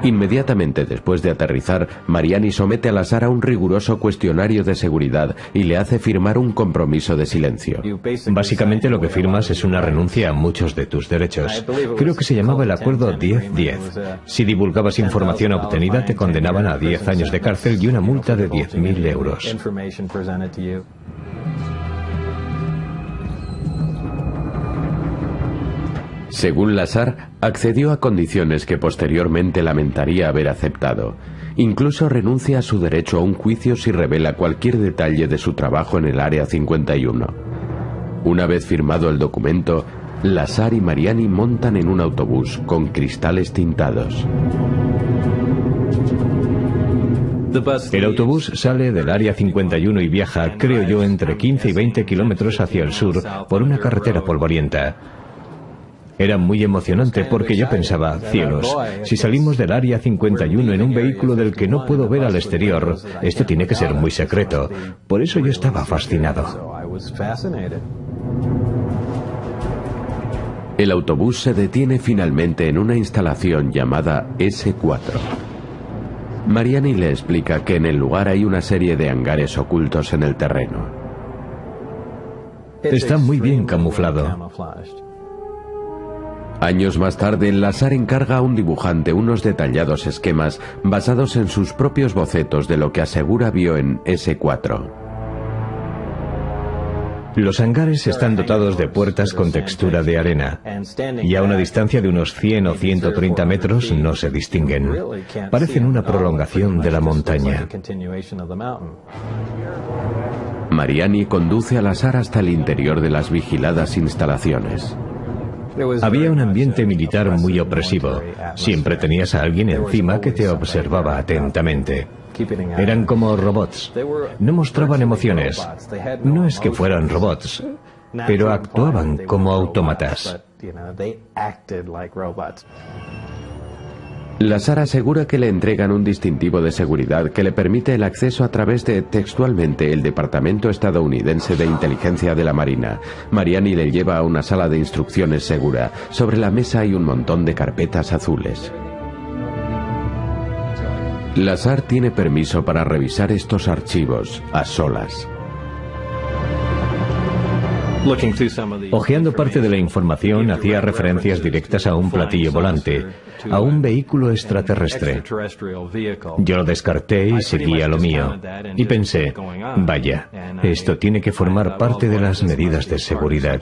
Inmediatamente después de aterrizar, Mariani somete a Lazar a un riguroso cuestionario de seguridad y le hace firmar un compromiso de silencio. Básicamente lo que firmas es una renuncia a muchos de tus derechos. Creo que se llamaba el acuerdo 10-10. Si divulgabas información obtenida, te condenaban a 10 años de cárcel y una multa de 10.000 euros. Según Lazar, accedió a condiciones que posteriormente lamentaría haber aceptado. Incluso renuncia a su derecho a un juicio si revela cualquier detalle de su trabajo en el Área 51. Una vez firmado el documento, Lazar y Mariani montan en un autobús con cristales tintados. El autobús sale del Área 51 y viaja, creo yo, entre 15 y 20 kilómetros hacia el sur por una carretera polvorienta. Era muy emocionante porque yo pensaba, cielos, si salimos del Área 51 en un vehículo del que no puedo ver al exterior, esto tiene que ser muy secreto. Por eso yo estaba fascinado. El autobús se detiene finalmente en una instalación llamada S4. Mariani le explica que en el lugar hay una serie de hangares ocultos en el terreno. Está muy bien camuflado. Años más tarde, Lazar encarga a un dibujante unos detallados esquemas basados en sus propios bocetos de lo que asegura vio en S4. Los hangares están dotados de puertas con textura de arena y a una distancia de unos 100 o 130 metros no se distinguen. Parecen una prolongación de la montaña. Mariani conduce a Lazar hasta el interior de las vigiladas instalaciones. Había un ambiente militar muy opresivo. Siempre tenías a alguien encima que te observaba atentamente. Eran como robots. No mostraban emociones. No es que fueran robots, pero actuaban como autómatas. Lazar asegura que le entregan un distintivo de seguridad que le permite el acceso a través de, textualmente, el Departamento Estadounidense de Inteligencia de la Marina. Mariani le lleva a una sala de instrucciones segura. Sobre la mesa hay un montón de carpetas azules. Lazar tiene permiso para revisar estos archivos a solas. Ojeando parte de la información, hacía referencias directas a un platillo volante, a un vehículo extraterrestre. Yo lo descarté y seguí a lo mío. Y pensé, vaya, esto tiene que formar parte de las medidas de seguridad.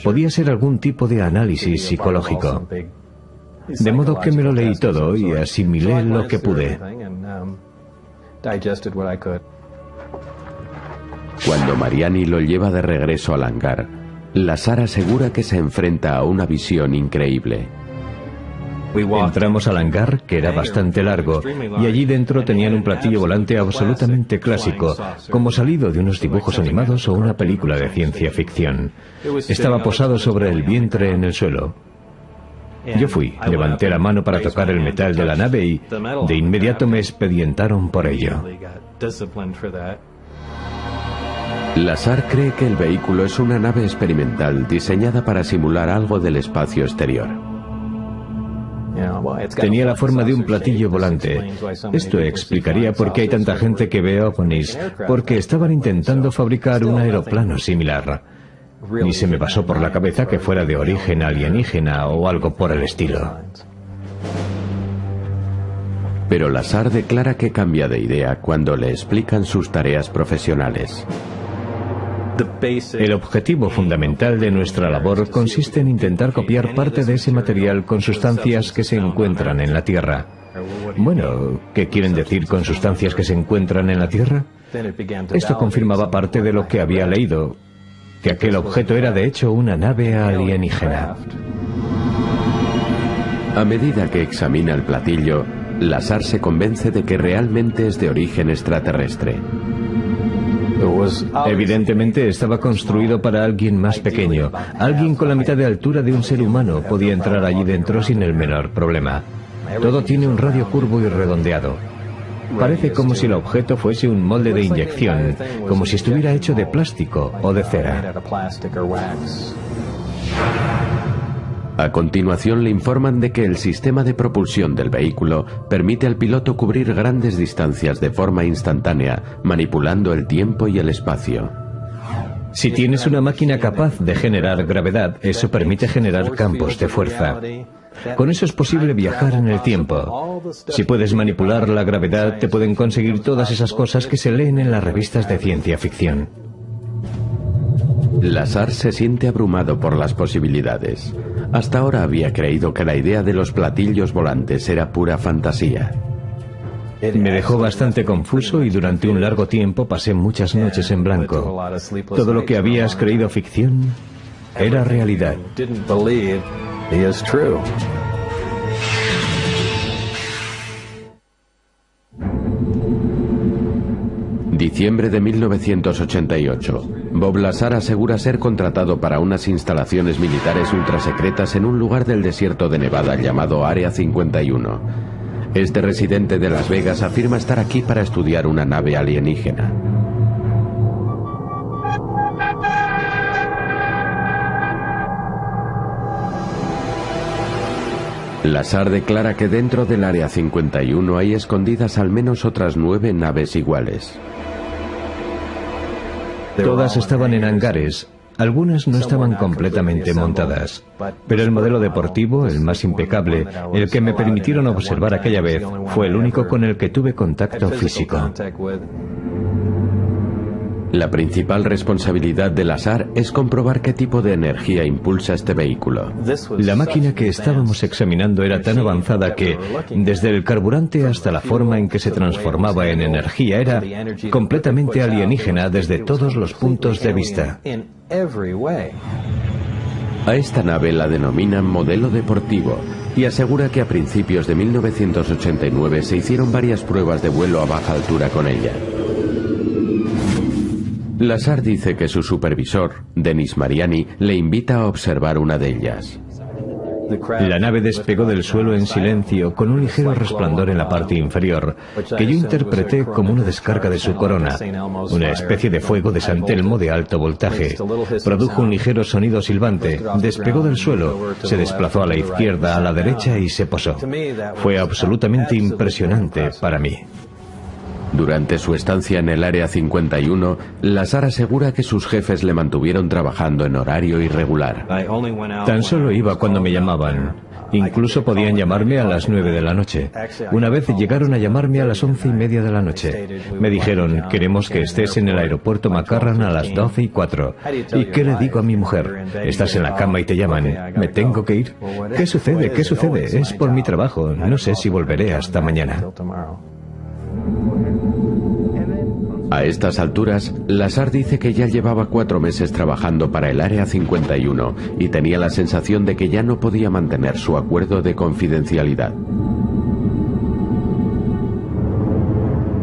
Podía ser algún tipo de análisis psicológico. De modo que me lo leí todo y asimilé lo que pude. Cuando Mariani lo lleva de regreso al hangar, Lazar asegura que se enfrenta a una visión increíble. Entramos al hangar, que era bastante largo, y allí dentro tenían un platillo volante absolutamente clásico, como salido de unos dibujos animados o una película de ciencia ficción. Estaba posado sobre el vientre en el suelo. Yo fui, levanté la mano para tocar el metal de la nave y de inmediato me expedientaron por ello. Lazar cree que el vehículo es una nave experimental diseñada para simular algo del espacio exterior. Tenía la forma de un platillo volante. Esto explicaría por qué hay tanta gente que ve ovnis, porque estaban intentando fabricar un aeroplano similar. Ni se me pasó por la cabeza que fuera de origen alienígena o algo por el estilo. Pero Lazar declara que cambia de idea cuando le explican sus tareas profesionales. El objetivo fundamental de nuestra labor consiste en intentar copiar parte de ese material con sustancias que se encuentran en la Tierra. Bueno, ¿qué quieren decir con sustancias que se encuentran en la Tierra? Esto confirmaba parte de lo que había leído, que aquel objeto era de hecho una nave alienígena. A medida que examina el platillo, Lazar se convence de que realmente es de origen extraterrestre. Evidentemente estaba construido para alguien más pequeño. Alguien con la mitad de altura de un ser humano podía entrar allí dentro sin el menor problema. Todo tiene un radio curvo y redondeado. Parece como si el objeto fuese un molde de inyección, como si estuviera hecho de plástico o de cera. A continuación le informan de que el sistema de propulsión del vehículo permite al piloto cubrir grandes distancias de forma instantánea, manipulando el tiempo y el espacio. Si tienes una máquina capaz de generar gravedad, eso permite generar campos de fuerza. Con eso es posible viajar en el tiempo. Si puedes manipular la gravedad, te pueden conseguir todas esas cosas que se leen en las revistas de ciencia ficción. Lazar se siente abrumado por las posibilidades. Hasta ahora había creído que la idea de los platillos volantes era pura fantasía. Me dejó bastante confuso y durante un largo tiempo pasé muchas noches en blanco. Todo lo que habías creído ficción era realidad. Diciembre de 1988. Bob Lazar asegura ser contratado para unas instalaciones militares ultrasecretas en un lugar del desierto de Nevada llamado Área 51. Este residente de Las Vegas afirma estar aquí para estudiar una nave alienígena. Lazar declara que dentro del Área 51 hay escondidas al menos otras 9 naves iguales. Todas estaban en hangares. Algunas no estaban completamente montadas, pero el modelo deportivo, el más impecable, el que me permitieron observar aquella vez, fue el único con el que tuve contacto físico. La principal responsabilidad de Lazar es comprobar qué tipo de energía impulsa este vehículo. La máquina que estábamos examinando era tan avanzada que, desde el carburante hasta la forma en que se transformaba en energía, era completamente alienígena desde todos los puntos de vista. A esta nave la denominan modelo deportivo y asegura que a principios de 1989 se hicieron varias pruebas de vuelo a baja altura con ella. Lazar dice que su supervisor, Denis Mariani, le invita a observar una de ellas. La nave despegó del suelo en silencio, con un ligero resplandor en la parte inferior, que yo interpreté como una descarga de su corona, una especie de fuego de San Telmo de alto voltaje. Produjo un ligero sonido silbante, despegó del suelo, se desplazó a la izquierda, a la derecha y se posó. Fue absolutamente impresionante para mí. Durante su estancia en el Área 51, Lazar asegura que sus jefes le mantuvieron trabajando en horario irregular. Tan solo iba cuando me llamaban. Incluso podían llamarme a las 9 de la noche. Una vez llegaron a llamarme a las 11:30 de la noche. Me dijeron, queremos que estés en el aeropuerto McCarran a las 12:04. ¿Y qué le digo a mi mujer? Estás en la cama y te llaman. ¿Me tengo que ir? ¿Qué sucede? ¿Qué sucede? Es por mi trabajo. No sé si volveré hasta mañana. A estas alturas, Lazar dice que ya llevaba 4 meses trabajando para el Área 51 y tenía la sensación de que ya no podía mantener su acuerdo de confidencialidad.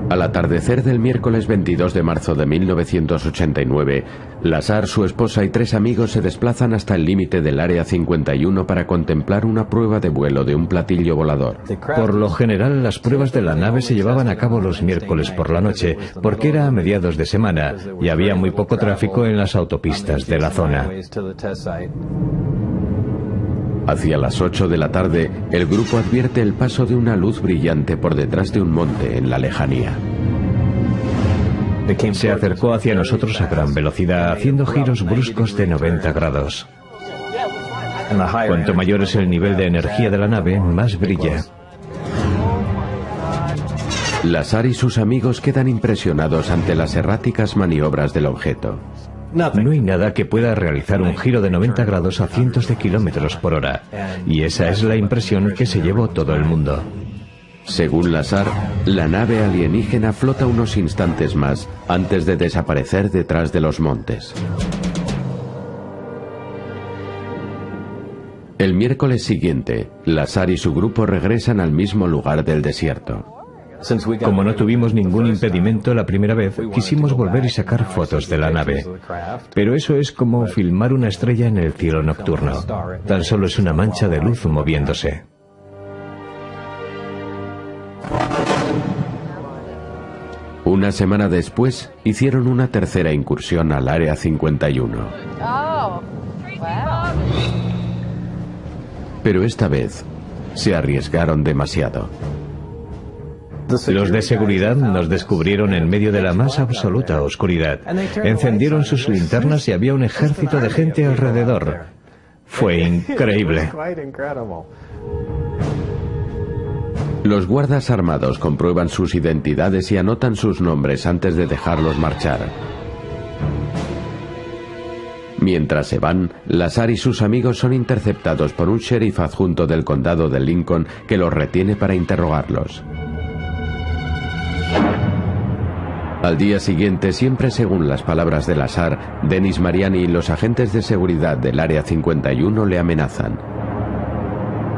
Al atardecer del miércoles 22 de marzo de 1989, Lazar, su esposa y 3 amigos se desplazan hasta el límite del Área 51 para contemplar una prueba de vuelo de un platillo volador. Por lo general, las pruebas de la nave se llevaban a cabo los miércoles por la noche, porque era a mediados de semana y había muy poco tráfico en las autopistas de la zona. Hacia las 8 de la tarde, el grupo advierte el paso de una luz brillante por detrás de un monte en la lejanía. Se acercó hacia nosotros a gran velocidad, haciendo giros bruscos de 90 grados. Cuanto mayor es el nivel de energía de la nave, más brilla. Lazar y sus amigos quedan impresionados ante las erráticas maniobras del objeto. No hay nada que pueda realizar un giro de 90 grados a cientos de kilómetros por hora. Y esa es la impresión que se llevó todo el mundo. Según Lazar, la nave alienígena flota unos instantes más antes de desaparecer detrás de los montes. El miércoles siguiente, Lazar y su grupo regresan al mismo lugar del desierto. Como no tuvimos ningún impedimento la primera vez, quisimos volver y sacar fotos de la nave. Pero eso es como filmar una estrella en el cielo nocturno. Tan solo es una mancha de luz moviéndose. Una semana después, hicieron una tercera incursión al Área 51. Pero esta vez, se arriesgaron demasiado. Los de seguridad nos descubrieron en medio de la más absoluta oscuridad. Encendieron sus linternas y había un ejército de gente alrededor. Fue increíble. Los guardas armados comprueban sus identidades y anotan sus nombres antes de dejarlos marchar. Mientras se van, Lazar y sus amigos son interceptados por un sheriff adjunto del condado de Lincoln que los retiene para interrogarlos. Al día siguiente, siempre según las palabras de Lazar, Dennis Mariani y los agentes de seguridad del Área 51 le amenazan.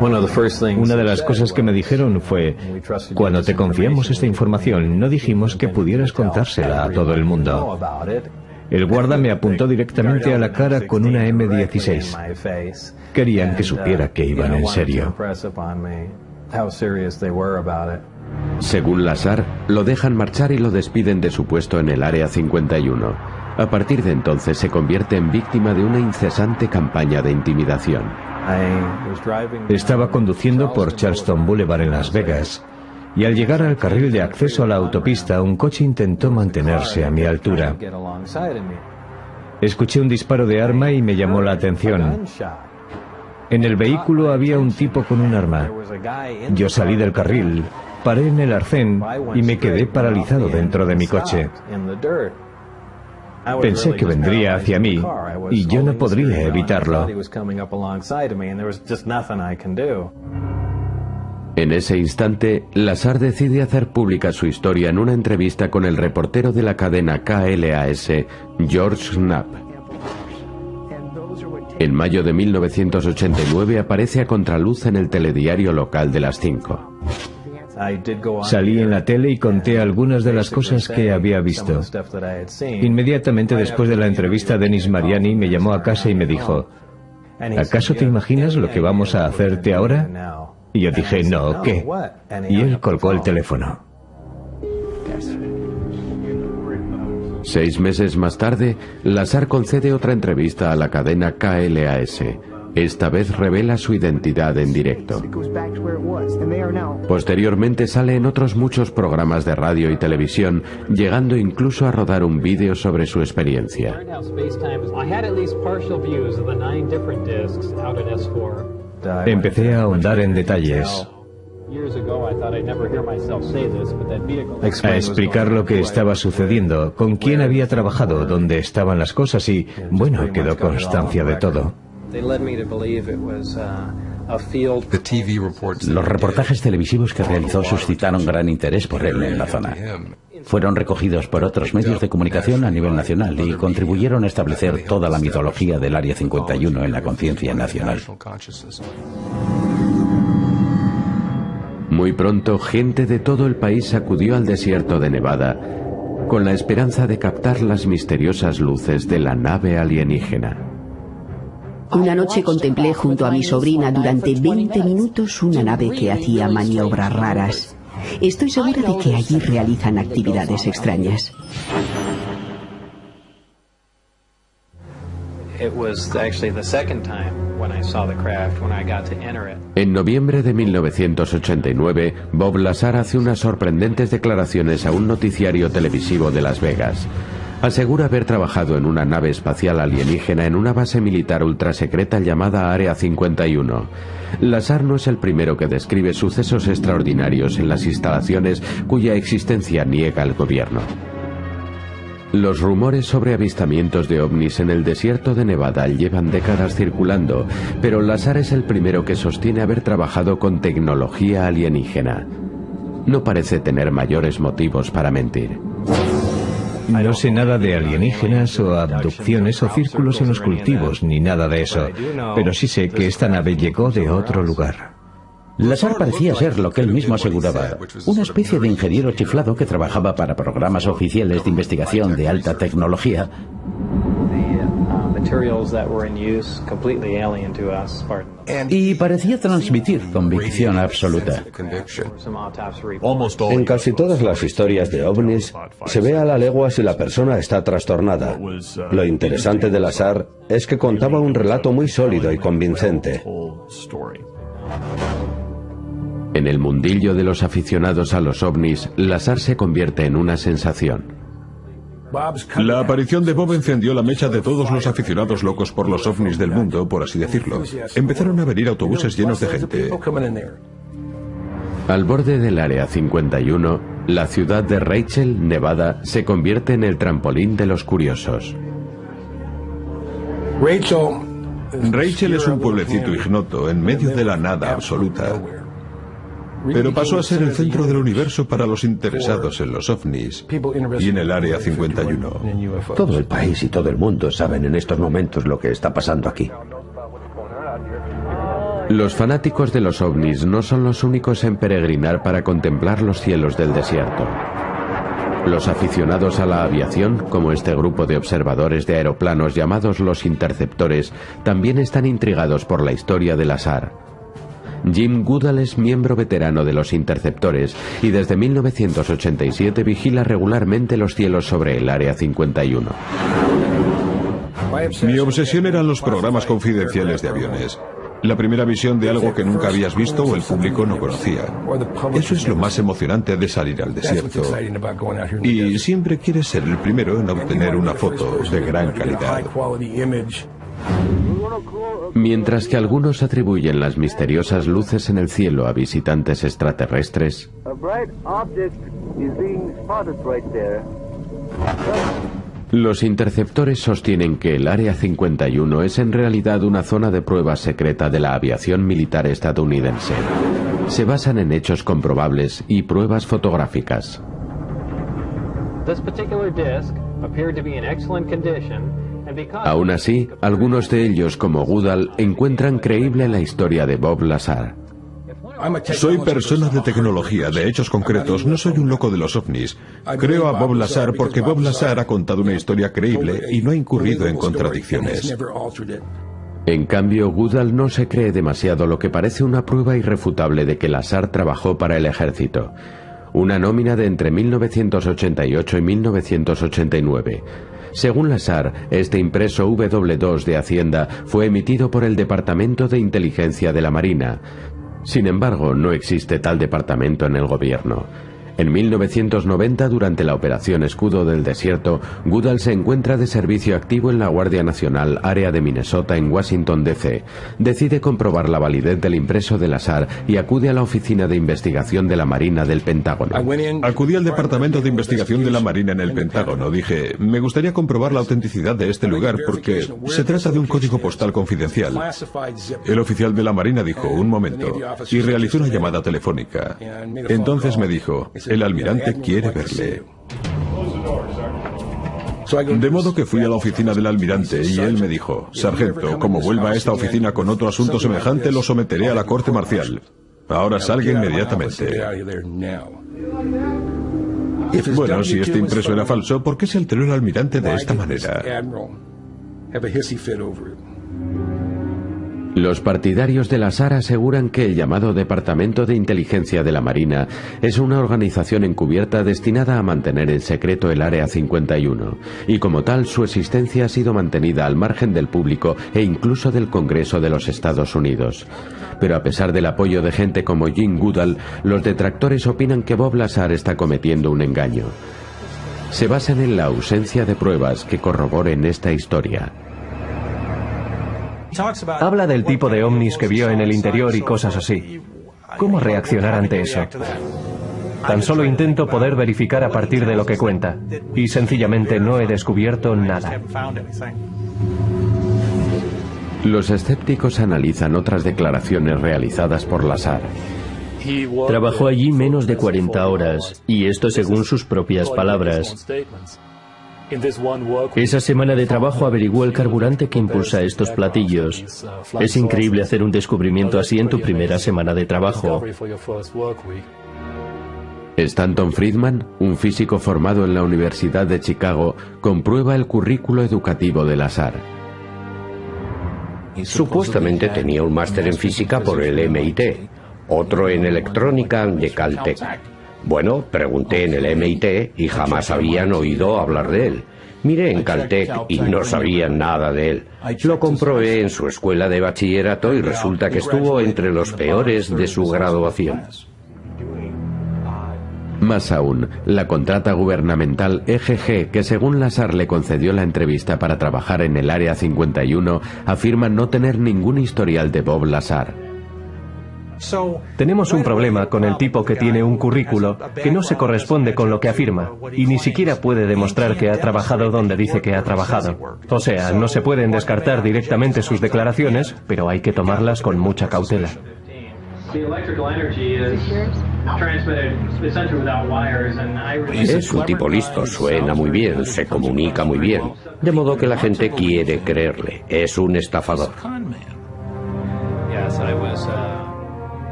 Una de las cosas que me dijeron fue: cuando te confiamos esta información, no dijimos que pudieras contársela a todo el mundo. El guarda me apuntó directamente a la cara con una M16. Querían que supiera que iban en serio. Según Lazar, lo dejan marchar y lo despiden de su puesto en el Área 51. A partir de entonces se convierte en víctima de una incesante campaña de intimidación. Estaba conduciendo por Charleston Boulevard en Las Vegas, y al llegar al carril de acceso a la autopista, un coche intentó mantenerse a mi altura. Escuché un disparo de arma y me llamó la atención. En el vehículo había un tipo con un arma. Yo salí del carril, paré en el arcén y me quedé paralizado dentro de mi coche. Pensé que vendría hacia mí y yo no podría evitarlo. En ese instante, Lazar decide hacer pública su historia en una entrevista con el reportero de la cadena KLAS, George Knapp. En mayo de 1989 aparece a contraluz en el telediario local de las 5. Salí en la tele y conté algunas de las cosas que había visto. Inmediatamente después de la entrevista, Dennis Mariani me llamó a casa y me dijo: ¿acaso te imaginas lo que vamos a hacerte ahora? Y yo dije: no, ¿qué? Y él colgó el teléfono. 6 meses más tarde, Lazar concede otra entrevista a la cadena KLAS. Esta vez revela su identidad en directo. Posteriormente sale en otros muchos programas de radio y televisión, llegando incluso a rodar un vídeo sobre su experiencia. Empecé a ahondar en detalles, a explicar lo que estaba sucediendo, con quién había trabajado, dónde estaban las cosas y, bueno, quedó constancia de todo. Los reportajes televisivos que realizó suscitaron gran interés por él en la zona. Fueron recogidos por otros medios de comunicación a nivel nacional y contribuyeron a establecer toda la mitología del Área 51 en la conciencia nacional. Muy pronto, gente de todo el país acudió al desierto de Nevada con la esperanza de captar las misteriosas luces de la nave alienígena. Una noche contemplé junto a mi sobrina durante 20 minutos una nave que hacía maniobras raras. Estoy segura de que allí realizan actividades extrañas. En noviembre de 1989, Bob Lazar hace unas sorprendentes declaraciones a un noticiario televisivo de Las Vegas. Asegura haber trabajado en una nave espacial alienígena en una base militar ultrasecreta llamada Área 51. Lazar no es el primero que describe sucesos extraordinarios en las instalaciones cuya existencia niega el gobierno. Los rumores sobre avistamientos de ovnis en el desierto de Nevada llevan décadas circulando, pero Lazar es el primero que sostiene haber trabajado con tecnología alienígena. No parece tener mayores motivos para mentir. No sé nada de alienígenas o abducciones o círculos en los cultivos, ni nada de eso, pero sí sé que esta nave llegó de otro lugar. Lazar parecía ser lo que él mismo aseguraba, una especie de ingeniero chiflado que trabajaba para programas oficiales de investigación de alta tecnología. Y parecía transmitir convicción absoluta. En casi todas las historias de ovnis se ve a la legua si la persona está trastornada. Lo interesante de Lazar es que contaba un relato muy sólido y convincente. En el mundillo de los aficionados a los ovnis, Lazar se convierte en una sensación. La aparición de Bob encendió la mecha de todos los aficionados locos por los ovnis del mundo, por así decirlo. Empezaron a venir autobuses llenos de gente. Al borde del Área 51, la ciudad de Rachel, Nevada, se convierte en el trampolín de los curiosos. Rachel es un pueblecito ignoto, en medio de la nada absoluta. Pero pasó a ser el centro del universo para los interesados en los ovnis y en el Área 51. Todo el país y todo el mundo saben en estos momentos lo que está pasando aquí. Los fanáticos de los ovnis no son los únicos en peregrinar para contemplar los cielos del desierto. Los aficionados a la aviación, como este grupo de observadores de aeroplanos llamados los interceptores, también están intrigados por la historia de Lazar. Jim Goodall es miembro veterano de los interceptores y desde 1987 vigila regularmente los cielos sobre el Área 51. Mi obsesión eran los programas confidenciales de aviones. La primera visión de algo que nunca habías visto o el público no conocía. Eso es lo más emocionante de salir al desierto. Y siempre quieres ser el primero en obtener una foto de gran calidad. Mientras que algunos atribuyen las misteriosas luces en el cielo a visitantes extraterrestres, los interceptores sostienen que el Área 51 es en realidad una zona de prueba secreta de la aviación militar estadounidense. Se basan en hechos comprobables y pruebas fotográficas. Aún así, algunos de ellos, como Goodall, encuentran creíble la historia de Bob Lazar. Soy persona de tecnología, de hechos concretos, no soy un loco de los ovnis. Creo a Bob Lazar porque Bob Lazar ha contado una historia creíble y no ha incurrido en contradicciones. En cambio, Goodall no se cree demasiado lo que parece una prueba irrefutable de que Lazar trabajó para el ejército. Una nómina de entre 1988 y 1989. Según Lazar, este impreso W2 de Hacienda fue emitido por el Departamento de Inteligencia de la Marina. Sin embargo, no existe tal departamento en el gobierno. En 1990, durante la Operación Escudo del Desierto, Goodall se encuentra de servicio activo en la Guardia Nacional, área de Minnesota, en Washington, D.C. Decide comprobar la validez del impreso de Lazar y acude a la Oficina de Investigación de la Marina del Pentágono. Acudí al Departamento de Investigación de la Marina en el Pentágono. Dije, me gustaría comprobar la autenticidad de este lugar porque se trata de un código postal confidencial. El oficial de la Marina dijo, un momento, y realizó una llamada telefónica. Entonces me dijo, el almirante quiere verle. De modo que fui a la oficina del almirante y él me dijo, sargento, como vuelva a esta oficina con otro asunto semejante, lo someteré a la corte marcial. Ahora salga inmediatamente. Bueno, si este impreso era falso, ¿por qué se alteró el almirante de esta manera? Los partidarios de Lazar aseguran que el llamado Departamento de Inteligencia de la Marina es una organización encubierta destinada a mantener en secreto el Área 51, y como tal su existencia ha sido mantenida al margen del público e incluso del Congreso de los Estados Unidos. Pero a pesar del apoyo de gente como Jim Goodall, los detractores opinan que Bob Lazar está cometiendo un engaño. Se basan en la ausencia de pruebas que corroboren esta historia. Habla del tipo de ovnis que vio en el interior y cosas así. ¿Cómo reaccionar ante eso? Tan solo intento poder verificar a partir de lo que cuenta. Y sencillamente no he descubierto nada. Los escépticos analizan otras declaraciones realizadas por Lazar. Trabajó allí menos de 40 horas, y esto según sus propias palabras. Esa semana de trabajo averiguó el carburante que impulsa estos platillos. Es increíble hacer un descubrimiento así en tu primera semana de trabajo. Stanton Friedman, un físico formado en la Universidad de Chicago, comprueba el currículo educativo de Lazar. Supuestamente tenía un máster en física por el MIT, otro en electrónica de Caltech. Bueno, pregunté en el MIT y jamás habían oído hablar de él. Miré en Caltech y no sabían nada de él. Lo comprobé en su escuela de bachillerato y resulta que estuvo entre los peores de su graduación. Más aún, la contrata gubernamental EGG, que según Lazar le concedió la entrevista para trabajar en el Área 51, afirma no tener ningún historial de Bob Lazar. Tenemos un problema con el tipo que tiene un currículo que no se corresponde con lo que afirma y ni siquiera puede demostrar que ha trabajado donde dice que ha trabajado. O sea, no se pueden descartar directamente sus declaraciones, pero hay que tomarlas con mucha cautela. Es un tipo listo, suena muy bien, se comunica muy bien, de modo que la gente quiere creerle. Es un estafador.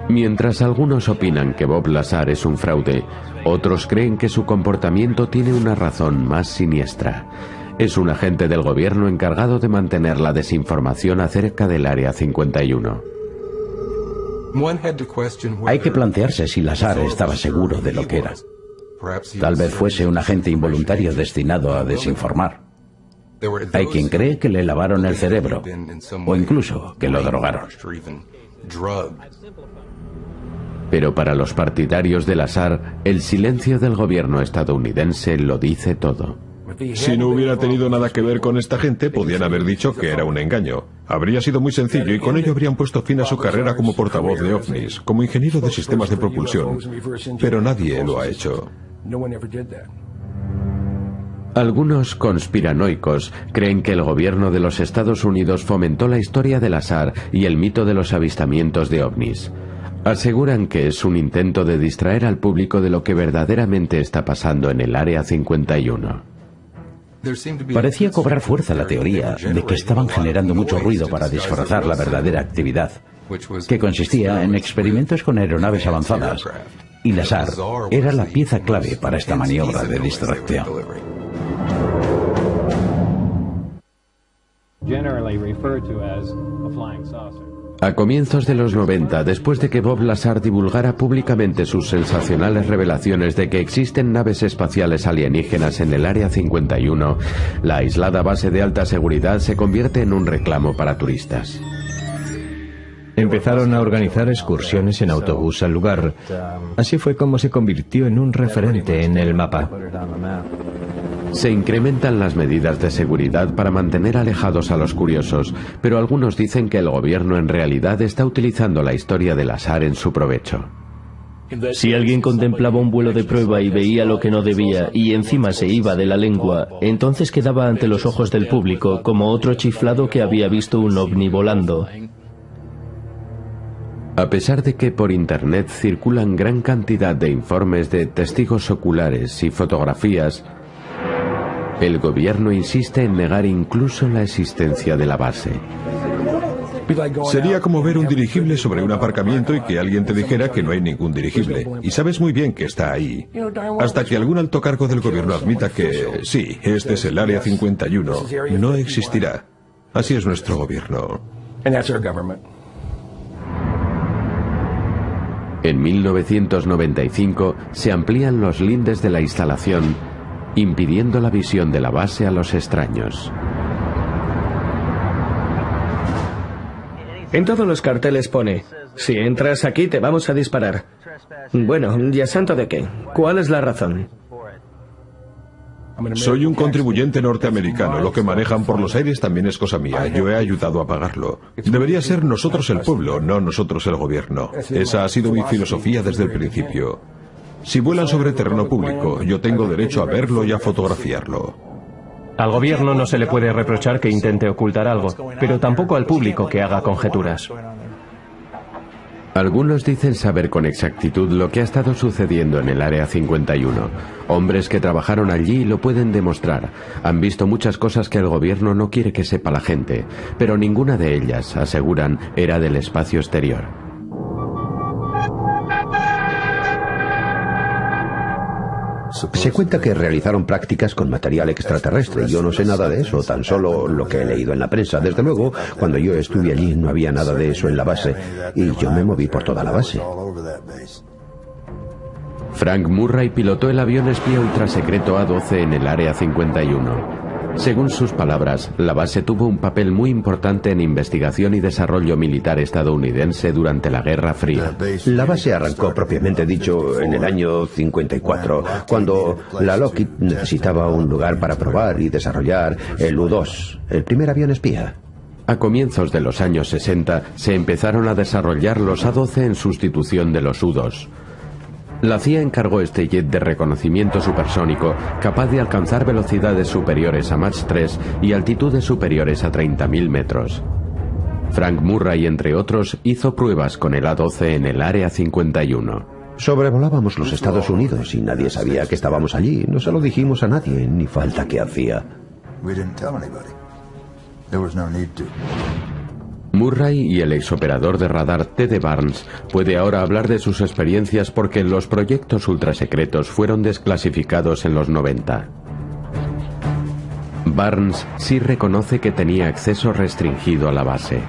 Mientras algunos opinan que Bob Lazar es un fraude, otros creen que su comportamiento tiene una razón más siniestra. Es un agente del gobierno encargado de mantener la desinformación acerca del Área 51. Hay que plantearse si Lazar estaba seguro de lo que era. Tal vez fuese un agente involuntario destinado a desinformar. Hay quien cree que le lavaron el cerebro, o incluso que lo drogaron. Pero para los partidarios de Lazar, el silencio del gobierno estadounidense lo dice todo. Si no hubiera tenido nada que ver con esta gente, podían haber dicho que era un engaño. Habría sido muy sencillo y con ello habrían puesto fin a su carrera como portavoz de ovnis, como ingeniero de sistemas de propulsión. Pero nadie lo ha hecho. Algunos conspiranoicos creen que el gobierno de los Estados Unidos fomentó la historia de Lazar y el mito de los avistamientos de ovnis. Aseguran que es un intento de distraer al público de lo que verdaderamente está pasando en el Área 51. Parecía cobrar fuerza la teoría de que estaban generando mucho ruido para disfrazar la verdadera actividad, que consistía en experimentos con aeronaves avanzadas, y Lazar era la pieza clave para esta maniobra de distracción. A comienzos de los 90, después de que Bob Lazar divulgara públicamente sus sensacionales revelaciones de que existen naves espaciales alienígenas en el Área 51, la aislada base de alta seguridad se convierte en un reclamo para turistas. Empezaron a organizar excursiones en autobús al lugar. Así fue como se convirtió en un referente en el mapa. Se incrementan las medidas de seguridad para mantener alejados a los curiosos, pero algunos dicen que el gobierno en realidad está utilizando la historia de Lazar en su provecho. Si alguien contemplaba un vuelo de prueba y veía lo que no debía y encima se iba de la lengua, entonces quedaba ante los ojos del público como otro chiflado que había visto un ovni volando. A pesar de que por Internet circulan gran cantidad de informes de testigos oculares y fotografías, el gobierno insiste en negar incluso la existencia de la base. Sería como ver un dirigible sobre un aparcamiento y que alguien te dijera que no hay ningún dirigible. Y sabes muy bien que está ahí. Hasta que algún alto cargo del gobierno admita que, sí, este es el Área 51, no existirá. Así es nuestro gobierno. En 1995 se amplían los lindes de la instalación, impidiendo la visión de la base a los extraños. En todos los carteles pone: si entras aquí te vamos a disparar. Bueno, ¿y a santo de qué? ¿Cuál es la razón? Soy un contribuyente norteamericano. Lo que manejan por los aires también es cosa mía. Yo he ayudado a pagarlo. Debería ser nosotros el pueblo, no nosotros el gobierno. Esa ha sido mi filosofía desde el principio. Si vuelan sobre terreno público, yo tengo derecho a verlo y a fotografiarlo. Al gobierno no se le puede reprochar que intente ocultar algo, pero tampoco al público que haga conjeturas. Algunos dicen saber con exactitud lo que ha estado sucediendo en el Área 51. Hombres que trabajaron allí lo pueden demostrar. Han visto muchas cosas que el gobierno no quiere que sepa la gente, pero ninguna de ellas, aseguran, era del espacio exterior. Se cuenta que realizaron prácticas con material extraterrestre. Yo no sé nada de eso, tan solo lo que he leído en la prensa. Desde luego, cuando yo estuve allí no había nada de eso en la base, y yo me moví por toda la base. Frank Murray pilotó el avión espía ultrasecreto A-12 en el Área 51. Según sus palabras, la base tuvo un papel muy importante en investigación y desarrollo militar estadounidense durante la Guerra Fría. La base arrancó, propiamente dicho, en el año 54, cuando la Lockheed necesitaba un lugar para probar y desarrollar el U-2, el primer avión espía. A comienzos de los años 60 se empezaron a desarrollar los A-12 en sustitución de los U-2. La CIA encargó este jet de reconocimiento supersónico capaz de alcanzar velocidades superiores a Mach 3 y altitudes superiores a 30.000 metros. Frank Murray, entre otros, hizo pruebas con el A-12 en el Área 51. Sobrevolábamos los Estados Unidos y nadie sabía que estábamos allí. No se lo dijimos a nadie, ni falta que hacía. Murray y el exoperador de radar Ted Barnes puede ahora hablar de sus experiencias porque los proyectos ultrasecretos fueron desclasificados en los 90. Barnes sí reconoce que tenía acceso restringido a la base.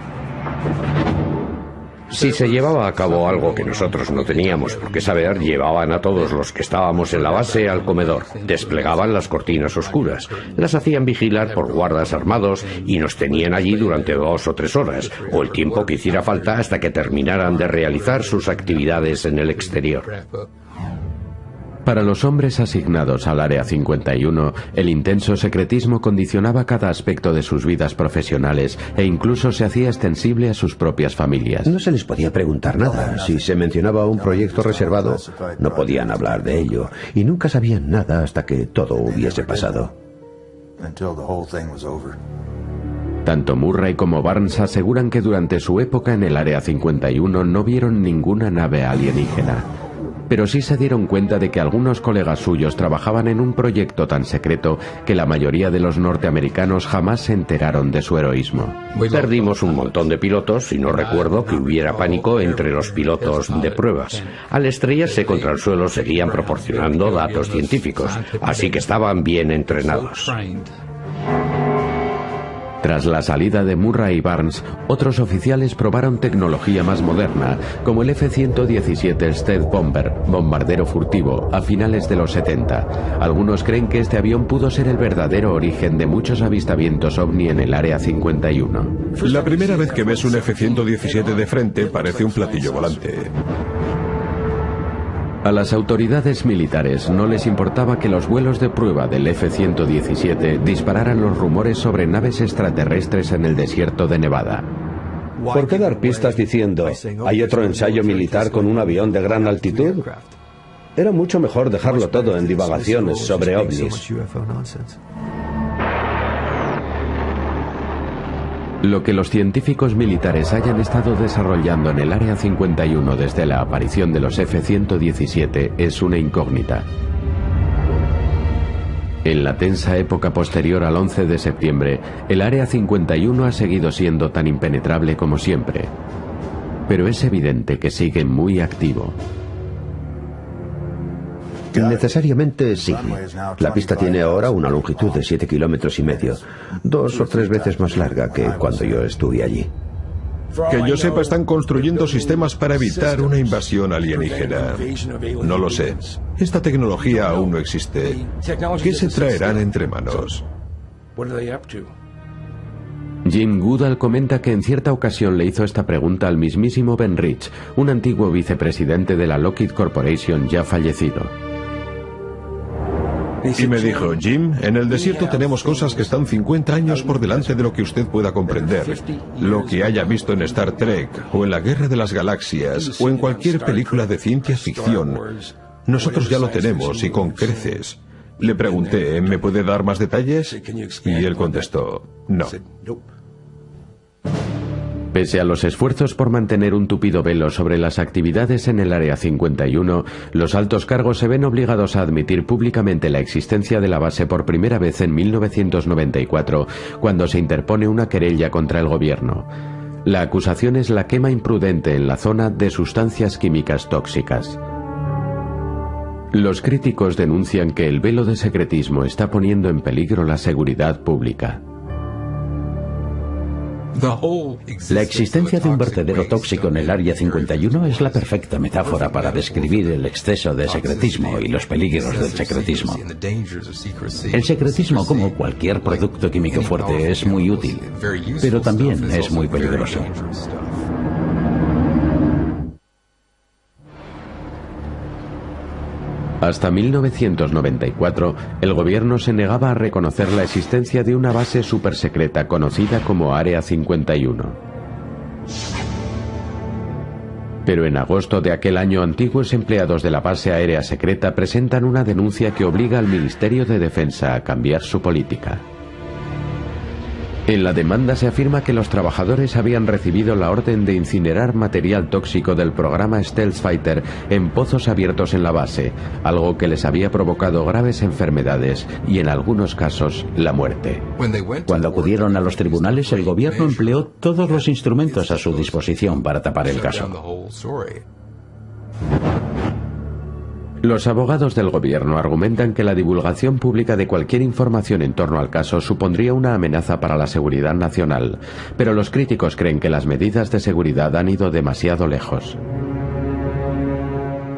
Si se llevaba a cabo algo que nosotros no teníamos por qué saber, llevaban a todos los que estábamos en la base al comedor, desplegaban las cortinas oscuras, las hacían vigilar por guardas armados y nos tenían allí durante 2 o 3 horas, o el tiempo que hiciera falta hasta que terminaran de realizar sus actividades en el exterior. Para los hombres asignados al Área 51, el intenso secretismo condicionaba cada aspecto de sus vidas profesionales e incluso se hacía extensible a sus propias familias. No se les podía preguntar nada. Si se mencionaba un proyecto reservado, no podían hablar de ello, y nunca sabían nada hasta que todo hubiese pasado. Tanto Murray como Barnes aseguran que durante su época en el Área 51 no vieron ninguna nave alienígena. Pero sí se dieron cuenta de que algunos colegas suyos trabajaban en un proyecto tan secreto que la mayoría de los norteamericanos jamás se enteraron de su heroísmo. Perdimos un montón de pilotos y no recuerdo que hubiera pánico entre los pilotos de pruebas. Al estrellarse contra el suelo seguían proporcionando datos científicos, así que estaban bien entrenados. Tras la salida de Murray y Barnes, otros oficiales probaron tecnología más moderna, como el F-117 Stealth Bomber, bombardero furtivo, a finales de los 70. Algunos creen que este avión pudo ser el verdadero origen de muchos avistamientos ovni en el Área 51. La primera vez que ves un F-117 de frente parece un platillo volante. A las autoridades militares no les importaba que los vuelos de prueba del F-117 dispararan los rumores sobre naves extraterrestres en el desierto de Nevada. ¿Por qué dar pistas diciendo, hay otro ensayo militar con un avión de gran altitud? Era mucho mejor dejarlo todo en divagaciones sobre ovnis. Lo que los científicos militares hayan estado desarrollando en el Área 51 desde la aparición de los F-117 es una incógnita. En la tensa época posterior al 11 de septiembre, el Área 51 ha seguido siendo tan impenetrable como siempre. Pero es evidente que sigue muy activo. Necesariamente sí. La pista tiene ahora una longitud de 7,5 kilómetros, 2 o 3 veces más larga que cuando yo estuve allí. Que yo sepa, están construyendo sistemas para evitar una invasión alienígena. No lo sé. Esta tecnología aún no existe. ¿Qué se traerán entre manos? Jim Goodall comenta que en cierta ocasión le hizo esta pregunta al mismísimo Ben Rich, un antiguo vicepresidente de la Lockheed Corporation ya fallecido. Y me dijo, Jim, en el desierto tenemos cosas que están 50 años por delante de lo que usted pueda comprender. Lo que haya visto en Star Trek, o en la Guerra de las Galaxias, o en cualquier película de ciencia ficción, Nosotros ya lo tenemos y con creces. Le pregunté, ¿me puede dar más detalles? Y él contestó, no. Pese a los esfuerzos por mantener un tupido velo sobre las actividades en el Área 51, los altos cargos se ven obligados a admitir públicamente la existencia de la base por primera vez en 1994, cuando se interpone una querella contra el gobierno. La acusación es la quema imprudente en la zona de sustancias químicas tóxicas. Los críticos denuncian que el velo de secretismo está poniendo en peligro la seguridad pública. La existencia de un vertedero tóxico en el Área 51 es la perfecta metáfora para describir el exceso de secretismo y los peligros del secretismo. El secretismo, como cualquier producto químico fuerte, es muy útil, pero también es muy peligroso. Hasta 1994, el gobierno se negaba a reconocer la existencia de una base supersecreta conocida como Área 51. Pero en agosto de aquel año, antiguos empleados de la base aérea secreta presentan una denuncia que obliga al Ministerio de Defensa a cambiar su política. En la demanda se afirma que los trabajadores habían recibido la orden de incinerar material tóxico del programa Stealth Fighter en pozos abiertos en la base, algo que les había provocado graves enfermedades y en algunos casos la muerte. Cuando acudieron a los tribunales, el gobierno empleó todos los instrumentos a su disposición para tapar el caso. Los abogados del gobierno argumentan que la divulgación pública de cualquier información en torno al caso supondría una amenaza para la seguridad nacional, pero los críticos creen que las medidas de seguridad han ido demasiado lejos.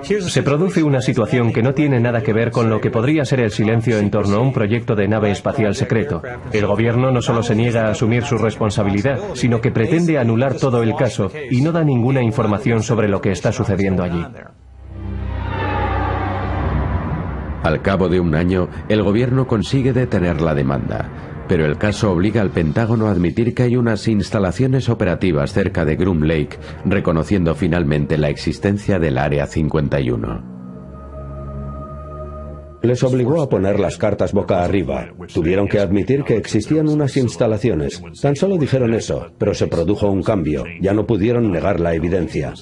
Se produce una situación que no tiene nada que ver con lo que podría ser el silencio en torno a un proyecto de nave espacial secreto. El gobierno no solo se niega a asumir su responsabilidad, sino que pretende anular todo el caso y no da ninguna información sobre lo que está sucediendo allí. Al cabo de un año, el gobierno consigue detener la demanda, pero el caso obliga al Pentágono a admitir que hay unas instalaciones operativas cerca de Groom Lake, reconociendo finalmente la existencia del Área 51. Les obligó a poner las cartas boca arriba. Tuvieron que admitir que existían unas instalaciones. Tan solo dijeron eso, pero se produjo un cambio. Ya no pudieron negar la evidencia.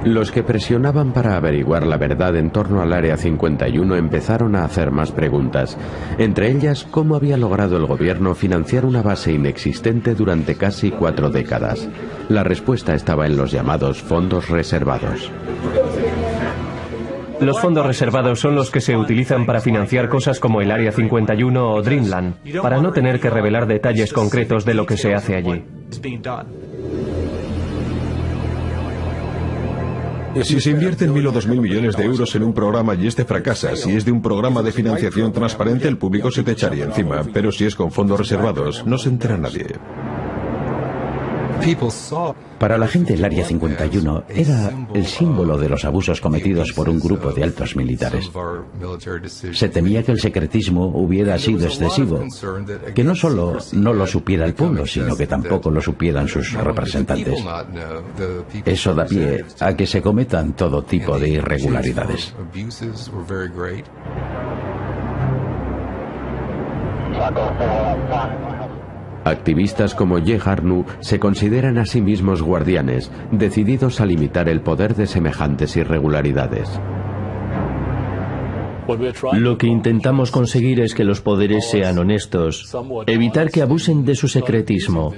Los que presionaban para averiguar la verdad en torno al Área 51 empezaron a hacer más preguntas, entre ellas cómo había logrado el gobierno financiar una base inexistente durante casi 4 décadas. La respuesta estaba en los llamados fondos reservados. Los fondos reservados son los que se utilizan para financiar cosas como el Área 51 o Dreamland, para no tener que revelar detalles concretos de lo que se hace allí. Si se invierten 1.000 o 2.000 millones de euros en un programa y este fracasa, si es de un programa de financiación transparente, el público se te echaría encima, pero si es con fondos reservados, no se entera nadie. Para la gente, el Área 51 era el símbolo de los abusos cometidos por un grupo de altos militares. Se temía que el secretismo hubiera sido excesivo, que no solo no lo supiera el pueblo, sino que tampoco lo supieran sus representantes. Eso da pie a que se cometan todo tipo de irregularidades. Activistas como Ye Harnu se consideran a sí mismos guardianes, decididos a limitar el poder de semejantes irregularidades. Lo que intentamos conseguir es que los poderes sean honestos, evitar que abusen de su secretismo.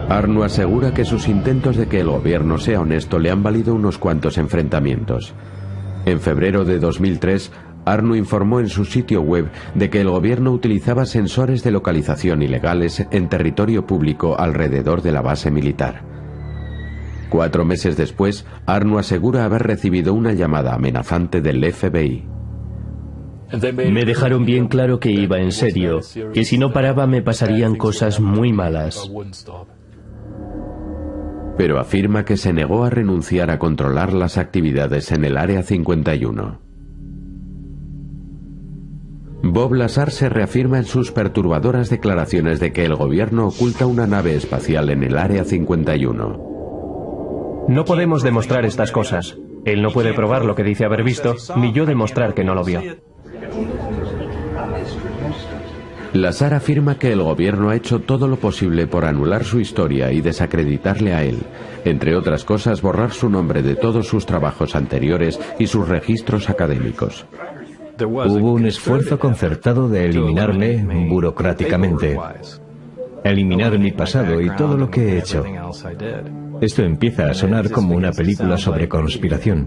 Harnu asegura que sus intentos de que el gobierno sea honesto le han valido unos cuantos enfrentamientos. En febrero de 2003, Harnu informó en su sitio web de que el gobierno utilizaba sensores de localización ilegales en territorio público alrededor de la base militar. 4 meses después, Harnu asegura haber recibido una llamada amenazante del FBI. Me dejaron bien claro que iba en serio, que si no paraba me pasarían cosas muy malas. Pero afirma que se negó a renunciar a controlar las actividades en el Área 51. Bob Lazar se reafirma en sus perturbadoras declaraciones de que el gobierno oculta una nave espacial en el Área 51. No podemos demostrar estas cosas. Él no puede probar lo que dice haber visto, ni yo demostrar que no lo vio. Lazar afirma que el gobierno ha hecho todo lo posible por anular su historia y desacreditarle a él, entre otras cosas borrar su nombre de todos sus trabajos anteriores y sus registros académicos. Hubo un esfuerzo concertado de eliminarme burocráticamente, eliminar mi pasado y todo lo que he hecho. Esto empieza a sonar como una película sobre conspiración.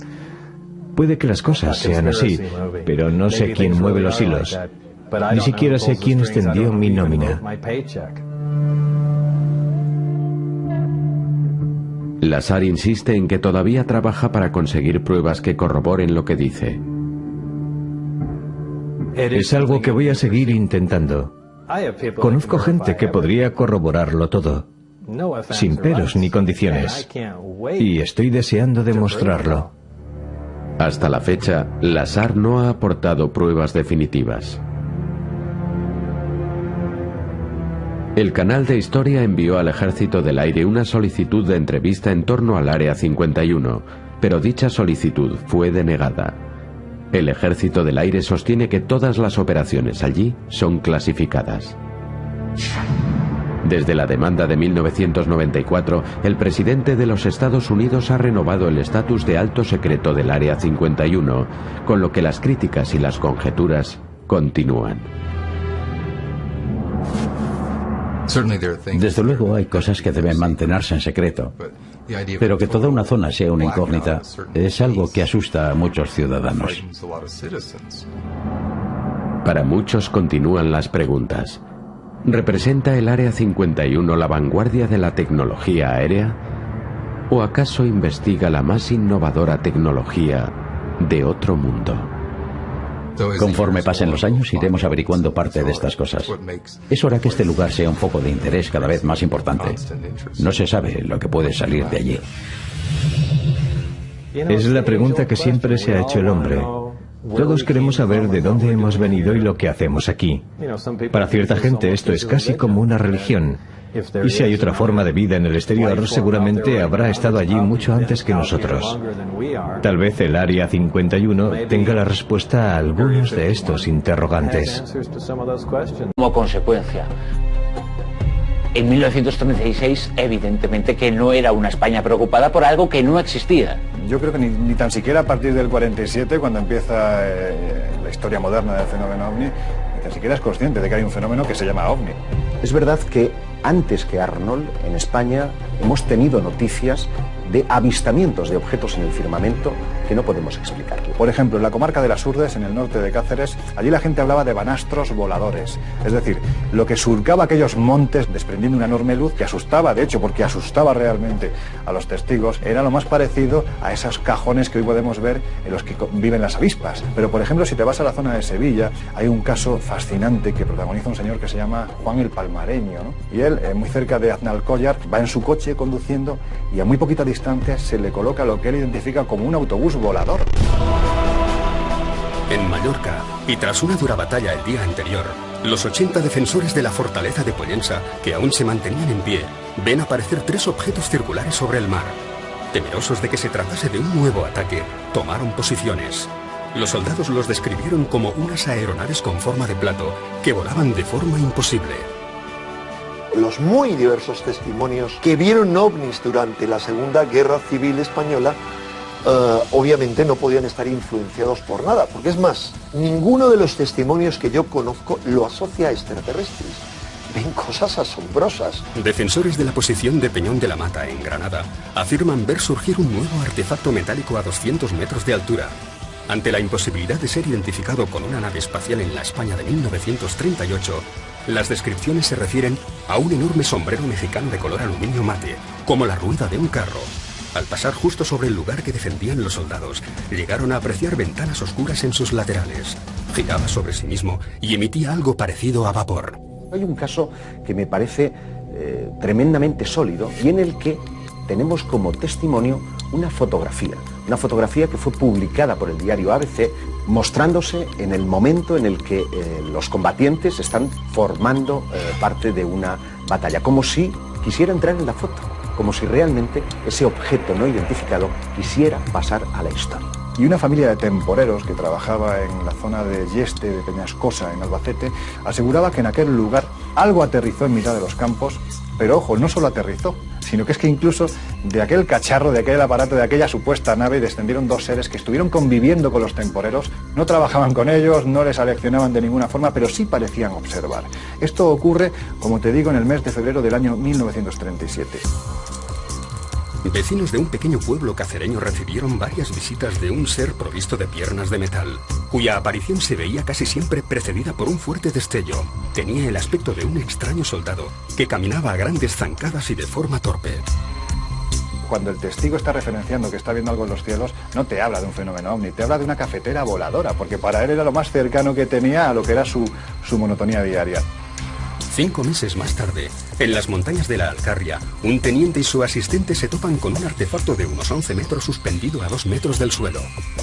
Puede que las cosas sean así, pero no sé quién mueve los hilos. Ni siquiera sé quién extendió mi nómina. Lazar insiste en que todavía trabaja para conseguir pruebas que corroboren lo que dice. Es algo que voy a seguir intentando. Conozco gente que podría corroborarlo todo, sin peros ni condiciones, y estoy deseando demostrarlo. Hasta la fecha, Lazar no ha aportado pruebas definitivas. El canal de Historia envió al Ejército del Aire una solicitud de entrevista en torno al Área 51, pero dicha solicitud fue denegada. El Ejército del Aire sostiene que todas las operaciones allí son clasificadas. Desde la demanda de 1994, el presidente de los Estados Unidos ha renovado el estatus de alto secreto del Área 51, con lo que las críticas y las conjeturas continúan. Desde luego hay cosas que deben mantenerse en secreto, pero que toda una zona sea una incógnita es algo que asusta a muchos ciudadanos. Para muchos continúan las preguntas. ¿Representa el Área 51 la vanguardia de la tecnología aérea? ¿O acaso investiga la más innovadora tecnología de otro mundo? Conforme pasen los años iremos averiguando parte de estas cosas. Es hora que este lugar sea un foco de interés cada vez más importante. No se sabe lo que puede salir de allí. Es la pregunta que siempre se ha hecho el hombre. Todos queremos saber de dónde hemos venido y lo que hacemos aquí. Para cierta gente esto es casi como una religión. Y si hay otra forma de vida en el exterior, seguramente habrá estado allí mucho antes que nosotros. Tal vez el Área 51 tenga la respuesta a algunos de estos interrogantes. Como consecuencia, en 1936, evidentemente que no era una España preocupada por algo que no existía. Yo creo que ni tan siquiera a partir del 47, cuando empieza la historia moderna del fenómeno OVNI, ni tan siquiera es consciente de que hay un fenómeno que se llama OVNI. Es verdad que antes que Arnold, en España hemos tenido noticias de avistamientos de objetos en el firmamento que no podemos explicar. Por ejemplo, en la comarca de las Urdes, en el norte de Cáceres, allí la gente hablaba de banastros voladores. Es decir, lo que surcaba aquellos montes desprendiendo una enorme luz que asustaba, de hecho, porque asustaba realmente a los testigos, era lo más parecido a esos cajones que hoy podemos ver en los que viven las avispas. Pero, por ejemplo, si te vas a la zona de Sevilla, hay un caso fascinante que protagoniza un señor que se llama Juan el Palmareño, ¿no? Y él, muy cerca de Aznalcóllar, va en su coche conduciendo y a muy poquita distancia se le coloca lo que él identifica como un autobús volador. En Mallorca, y tras una dura batalla el día anterior, los 80 defensores de la fortaleza de Pollensa, que aún se mantenían en pie, ven aparecer 3 objetos circulares sobre el mar. Temerosos de que se tratase de un nuevo ataque, tomaron posiciones. Los soldados los describieron como unas aeronaves con forma de plato que volaban de forma imposible. Los muy diversos testimonios que vieron ovnis durante la Segunda Guerra Civil Española obviamente no podían estar influenciados por nada, porque es más, ninguno de los testimonios que yo conozco lo asocia a extraterrestres. Ven cosas asombrosas. Defensores de la posición de Peñón de la Mata, en Granada, afirman ver surgir un nuevo artefacto metálico a 200 metros de altura. Ante la imposibilidad de ser identificado con una nave espacial en la España de 1938, las descripciones se refieren a un enorme sombrero mexicano de color aluminio mate, como la rueda de un carro. Al pasar justo sobre el lugar que defendían los soldados, llegaron a apreciar ventanas oscuras en sus laterales. Giraba sobre sí mismo y emitía algo parecido a vapor. Hay un caso que me parece tremendamente sólido y en el que tenemos como testimonio una fotografía que fue publicada por el diario ABC, mostrándose en el momento en el que los combatientes están formando parte de una batalla, como si quisiera entrar en la foto. como si realmente ese objeto no identificado quisiera pasar a la historia. Y una familia de temporeros que trabajaba en la zona de Yeste, de Peñascosa, en Albacete, aseguraba que en aquel lugar algo aterrizó en mitad de los campos, pero ojo, no solo aterrizó, sino que es que incluso de aquel cacharro, de aquel aparato, de aquella supuesta nave, descendieron dos seres que estuvieron conviviendo con los temporeros, no trabajaban con ellos, no les aleccionaban de ninguna forma, pero sí parecían observar. Esto ocurre, como te digo, en el mes de febrero del año 1937. Vecinos de un pequeño pueblo cacereño recibieron varias visitas de un ser provisto de piernas de metal, cuya aparición se veía casi siempre precedida por un fuerte destello. Tenía el aspecto de un extraño soldado que caminaba a grandes zancadas y de forma torpe. Cuando el testigo está referenciando que está viendo algo en los cielos, no te habla de un fenómeno ovni, te habla de una cafetera voladora, porque para él era lo más cercano que tenía a lo que era su monotonía diaria. 5 meses más tarde, en las montañas de la Alcarria, un teniente y su asistente se topan con un artefacto de unos 11 metros suspendido a 2 metros del suelo.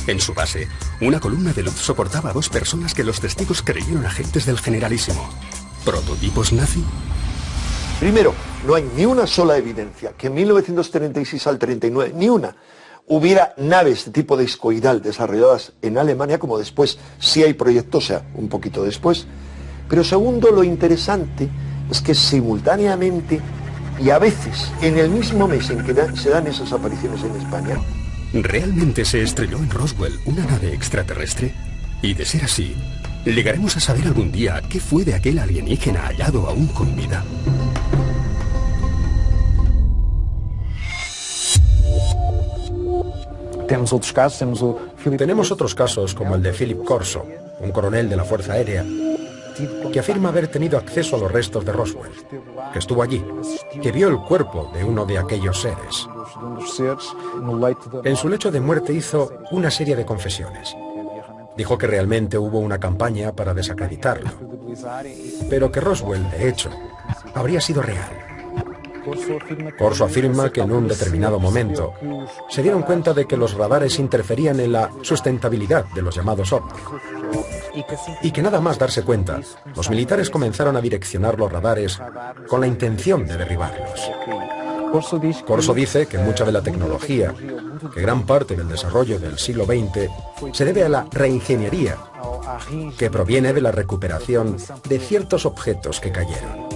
En su base, una columna de luz soportaba a 2 personas que los testigos creyeron agentes del Generalísimo. ¿Prototipos nazi? Primero, no hay ni una sola evidencia que en 1936 al 39, ni una, hubiera naves de tipo discoidal desarrolladas en Alemania, como después sí hay proyectos, o sea, un poquito después. Pero segundo, lo interesante es que simultáneamente y a veces en el mismo mes en que se dan esas apariciones en España, ¿realmente se estrelló en Roswell una nave extraterrestre? Y de ser así, ¿llegaremos a saber algún día qué fue de aquel alienígena hallado aún con vida? Tenemos otros casos como el de Philip Corso, un coronel de la Fuerza Aérea, que afirma haber tenido acceso a los restos de Roswell, que estuvo allí, que vio el cuerpo de uno de aquellos seres. En su lecho de muerte hizo una serie de confesiones. Dijo que realmente hubo una campaña para desacreditarlo, pero que Roswell, de hecho, habría sido real. Corso afirma que en un determinado momento se dieron cuenta de que los radares interferían en la sustentabilidad de los llamados ovnis. Y que nada más darse cuenta, los militares comenzaron a direccionar los radares con la intención de derribarlos. Corso dice que mucha de la tecnología, que gran parte del desarrollo del siglo XX, se debe a la reingeniería, que proviene de la recuperación de ciertos objetos que cayeron.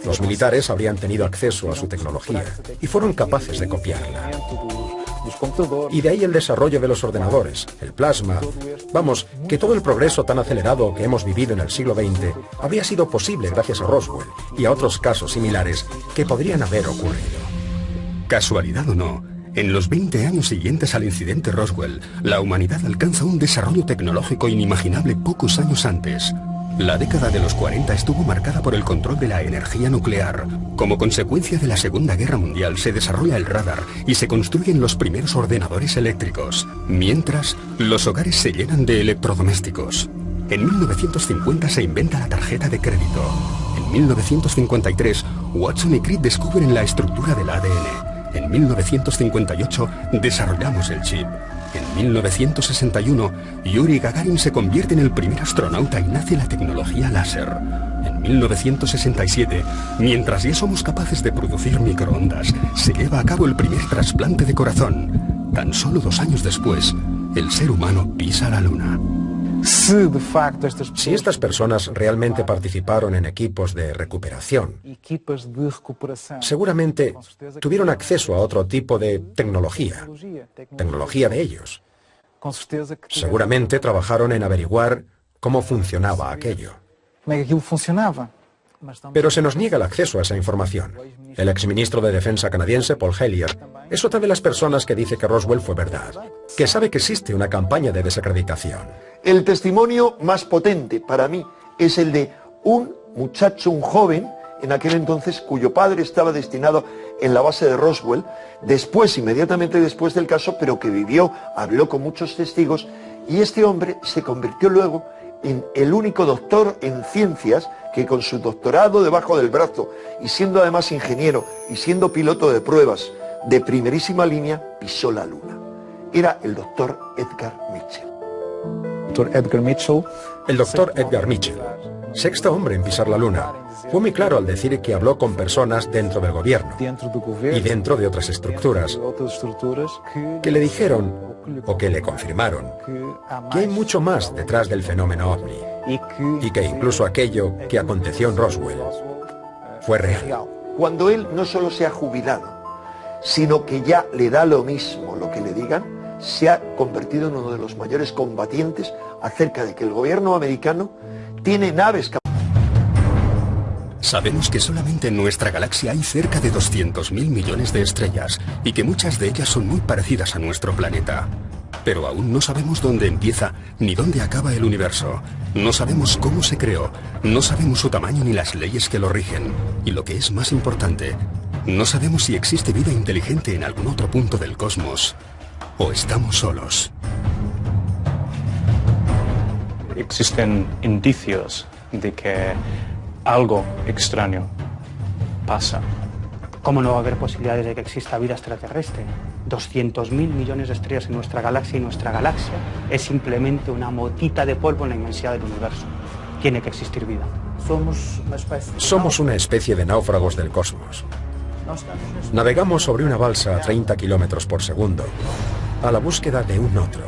Los militares habrían tenido acceso a su tecnología y fueron capaces de copiarla. Y de ahí el desarrollo de los ordenadores, el plasma. Vamos, que todo el progreso tan acelerado que hemos vivido en el siglo XX habría sido posible gracias a Roswell y a otros casos similares que podrían haber ocurrido. Casualidad o no, en los 20 años siguientes al incidente Roswell, la humanidad alcanza un desarrollo tecnológico inimaginable pocos años antes. La década de los 40 estuvo marcada por el control de la energía nuclear. Como consecuencia de la Segunda Guerra Mundial se desarrolla el radar y se construyen los primeros ordenadores eléctricos. Mientras, los hogares se llenan de electrodomésticos. En 1950 se inventa la tarjeta de crédito. En 1953, Watson y Crick descubren la estructura del ADN. En 1958 desarrollamos el chip. En 1961, Yuri Gagarin se convierte en el primer astronauta y nace la tecnología láser. En 1967, mientras ya somos capaces de producir microondas, se lleva a cabo el primer trasplante de corazón. Tan solo 2 años después, el ser humano pisa la luna. Si estas personas realmente participaron en equipos de recuperación, seguramente tuvieron acceso a otro tipo de tecnología de ellos. Seguramente trabajaron en averiguar cómo funcionaba aquello. Pero se nos niega el acceso a esa información. El exministro de Defensa canadiense, Paul Hellyer, es otra de las personas que dice que Roswell fue verdad, que sabe que existe una campaña de desacreditación. El testimonio más potente para mí es el de un muchacho, un joven, en aquel entonces, cuyo padre estaba destinado en la base de Roswell, después, inmediatamente después del caso, pero que vivió, habló con muchos testigos, y este hombre se convirtió luego en el único doctor en ciencias que con su doctorado debajo del brazo, y siendo además ingeniero, y siendo piloto de pruebas de primerísima línea, pisó la luna. Era el doctor Edgar Mitchell. El doctor Edgar Mitchell Sexto hombre en pisar la Luna. Fue muy claro al decir que habló con personas dentro del gobierno y dentro de otras estructuras que le dijeron o que le confirmaron que hay mucho más detrás del fenómeno ovni y que incluso aquello que aconteció en Roswell fue real. Cuando él no solo se ha jubilado, sino que ya le da lo mismo lo que le digan, se ha convertido en uno de los mayores combatientes acerca de que el gobierno americano tiene naves. Sabemos que solamente en nuestra galaxia hay cerca de 200.000 millones de estrellas y que muchas de ellas son muy parecidas a nuestro planeta. Pero aún no sabemos dónde empieza ni dónde acaba el universo. No sabemos cómo se creó, no sabemos su tamaño ni las leyes que lo rigen. Y lo que es más importante, no sabemos si existe vida inteligente en algún otro punto del cosmos o estamos solos. Existen indicios de que algo extraño pasa. ¿Cómo no va a haber posibilidades de que exista vida extraterrestre? 200.000 millones de estrellas en nuestra galaxia y nuestra galaxia es simplemente una motita de polvo en la inmensidad del universo. Tiene que existir vida. Somos una especie de náufragos del cosmos. Navegamos sobre una balsa a 30 kilómetros por segundo a la búsqueda de un otro.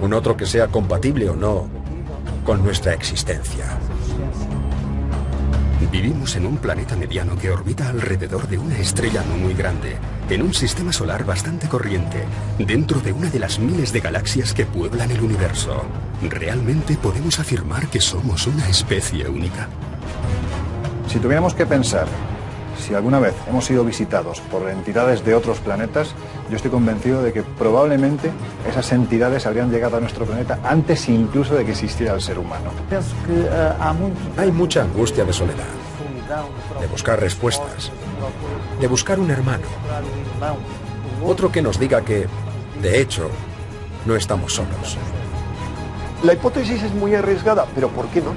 Un otro que sea compatible o no con nuestra existencia. Vivimos en un planeta mediano que orbita alrededor de una estrella no muy grande, en un sistema solar bastante corriente, dentro de una de las miles de galaxias que pueblan el universo. ¿Realmente podemos afirmar que somos una especie única? Si tuviéramos que pensar si alguna vez hemos sido visitados por entidades de otros planetas, yo estoy convencido de que probablemente esas entidades habrían llegado a nuestro planeta antes incluso de que existiera el ser humano. Hay mucha angustia de soledad, de buscar respuestas, de buscar un hermano, otro que nos diga que, de hecho, no estamos solos. La hipótesis es muy arriesgada, pero ¿por qué no?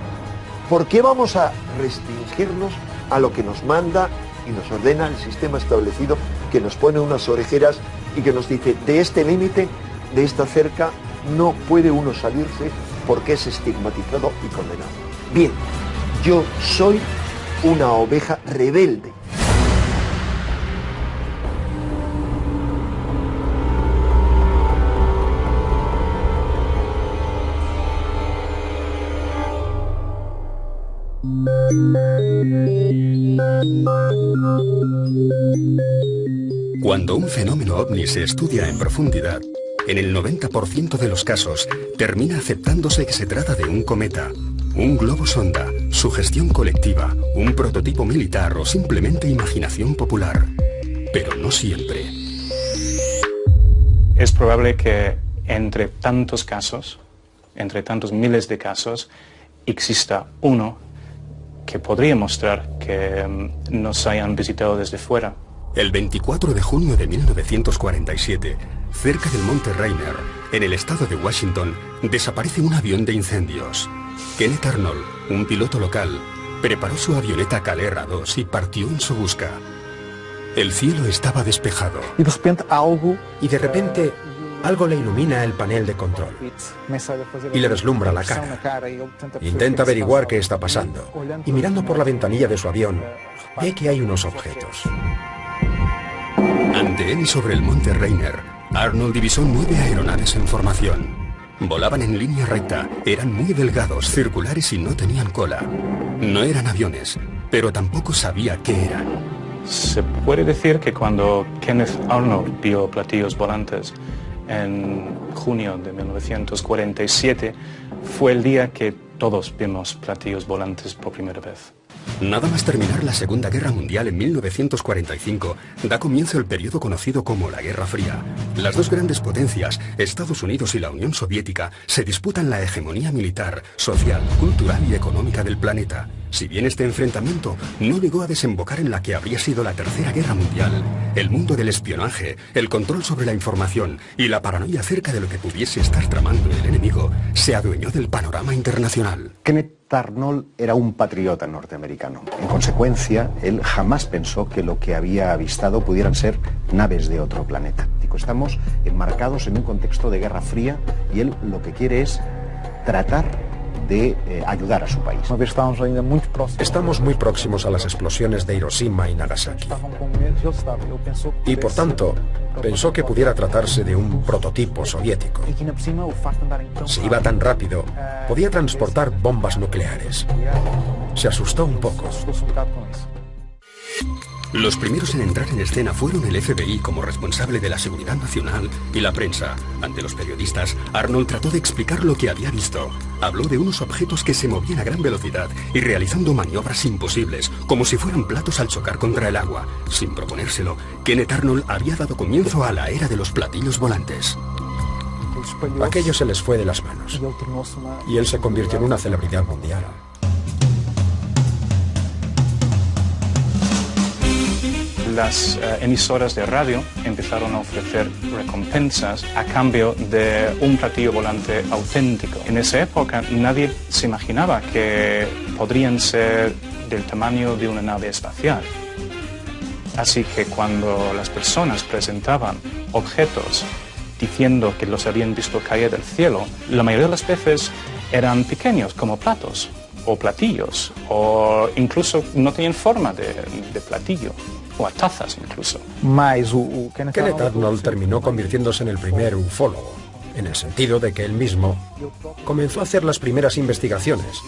¿Por qué vamos a restringirnos a lo que nos manda y nos ordena el sistema establecido, que nos pone unas orejeras y que nos dice, de este límite, de esta cerca, no puede uno salirse porque es estigmatizado y condenado? Bien, yo soy una oveja rebelde. Cuando un fenómeno ovni se estudia en profundidad, en el 90% de los casos termina aceptándose que se trata de un cometa, un globo sonda, sugestión colectiva, un prototipo militar o simplemente imaginación popular. Pero no siempre. Es probable que entre tantos casos, entre tantos miles de casos, exista uno que podría mostrar que nos hayan visitado desde fuera. El 24 de junio de 1947, cerca del Monte Rainier, en el estado de Washington, desaparece un avión de incendios. Kenneth Arnold, un piloto local, preparó su avioneta Calera 2 y partió en su busca. El cielo estaba despejado. Y de repente algo le ilumina el panel de control y le deslumbra la cara. Intenta averiguar qué está pasando y mirando por la ventanilla de su avión ve que hay unos objetos. Ante él y sobre el Monte Rainier, Arnold divisó 9 aeronaves en formación. Volaban en línea recta, eran muy delgados, circulares y no tenían cola. No eran aviones, pero tampoco sabía qué eran. Se puede decir que cuando Kenneth Arnold vio platillos volantes en junio de 1947, fue el día que todos vimos platillos volantes por primera vez. Nada más terminar la Segunda Guerra Mundial en 1945, da comienzo el periodo conocido como la Guerra Fría. Las dos grandes potencias, Estados Unidos y la Unión Soviética, se disputan la hegemonía militar, social, cultural y económica del planeta. Si bien este enfrentamiento no llegó a desembocar en la que habría sido la Tercera Guerra Mundial, el mundo del espionaje, el control sobre la información y la paranoia acerca de lo que pudiese estar tramando el enemigo se adueñó del panorama internacional. Kenneth Arnold era un patriota norteamericano. En consecuencia, él jamás pensó que lo que había avistado pudieran ser naves de otro planeta. Estamos enmarcados en un contexto de Guerra Fría y él lo que quiere es tratar de ayudar a su país. Estamos muy próximos a las explosiones de Hiroshima y Nagasaki. Y por tanto, pensó que pudiera tratarse de un prototipo soviético. Si iba tan rápido, podía transportar bombas nucleares. Se asustó un poco. Los primeros en entrar en escena fueron el FBI como responsable de la seguridad nacional y la prensa. Ante los periodistas, Arnold trató de explicar lo que había visto. Habló de unos objetos que se movían a gran velocidad y realizando maniobras imposibles, como si fueran platos al chocar contra el agua. Sin proponérselo, Kenneth Arnold había dado comienzo a la era de los platillos volantes. Aquello se les fue de las manos y él se convirtió en una celebridad mundial. Las emisoras de radio empezaron a ofrecer recompensas a cambio de un platillo volante auténtico. En esa época nadie se imaginaba que podrían ser del tamaño de una nave espacial. Así que cuando las personas presentaban objetos diciendo que los habían visto caer del cielo, la mayoría de las veces eran pequeños, como platos o platillos, o incluso no tenían forma de platillo. O a tazas incluso. Kenneth Arnold terminó convirtiéndose en el primer ufólogo, en el sentido de que él mismo comenzó a hacer las primeras investigaciones,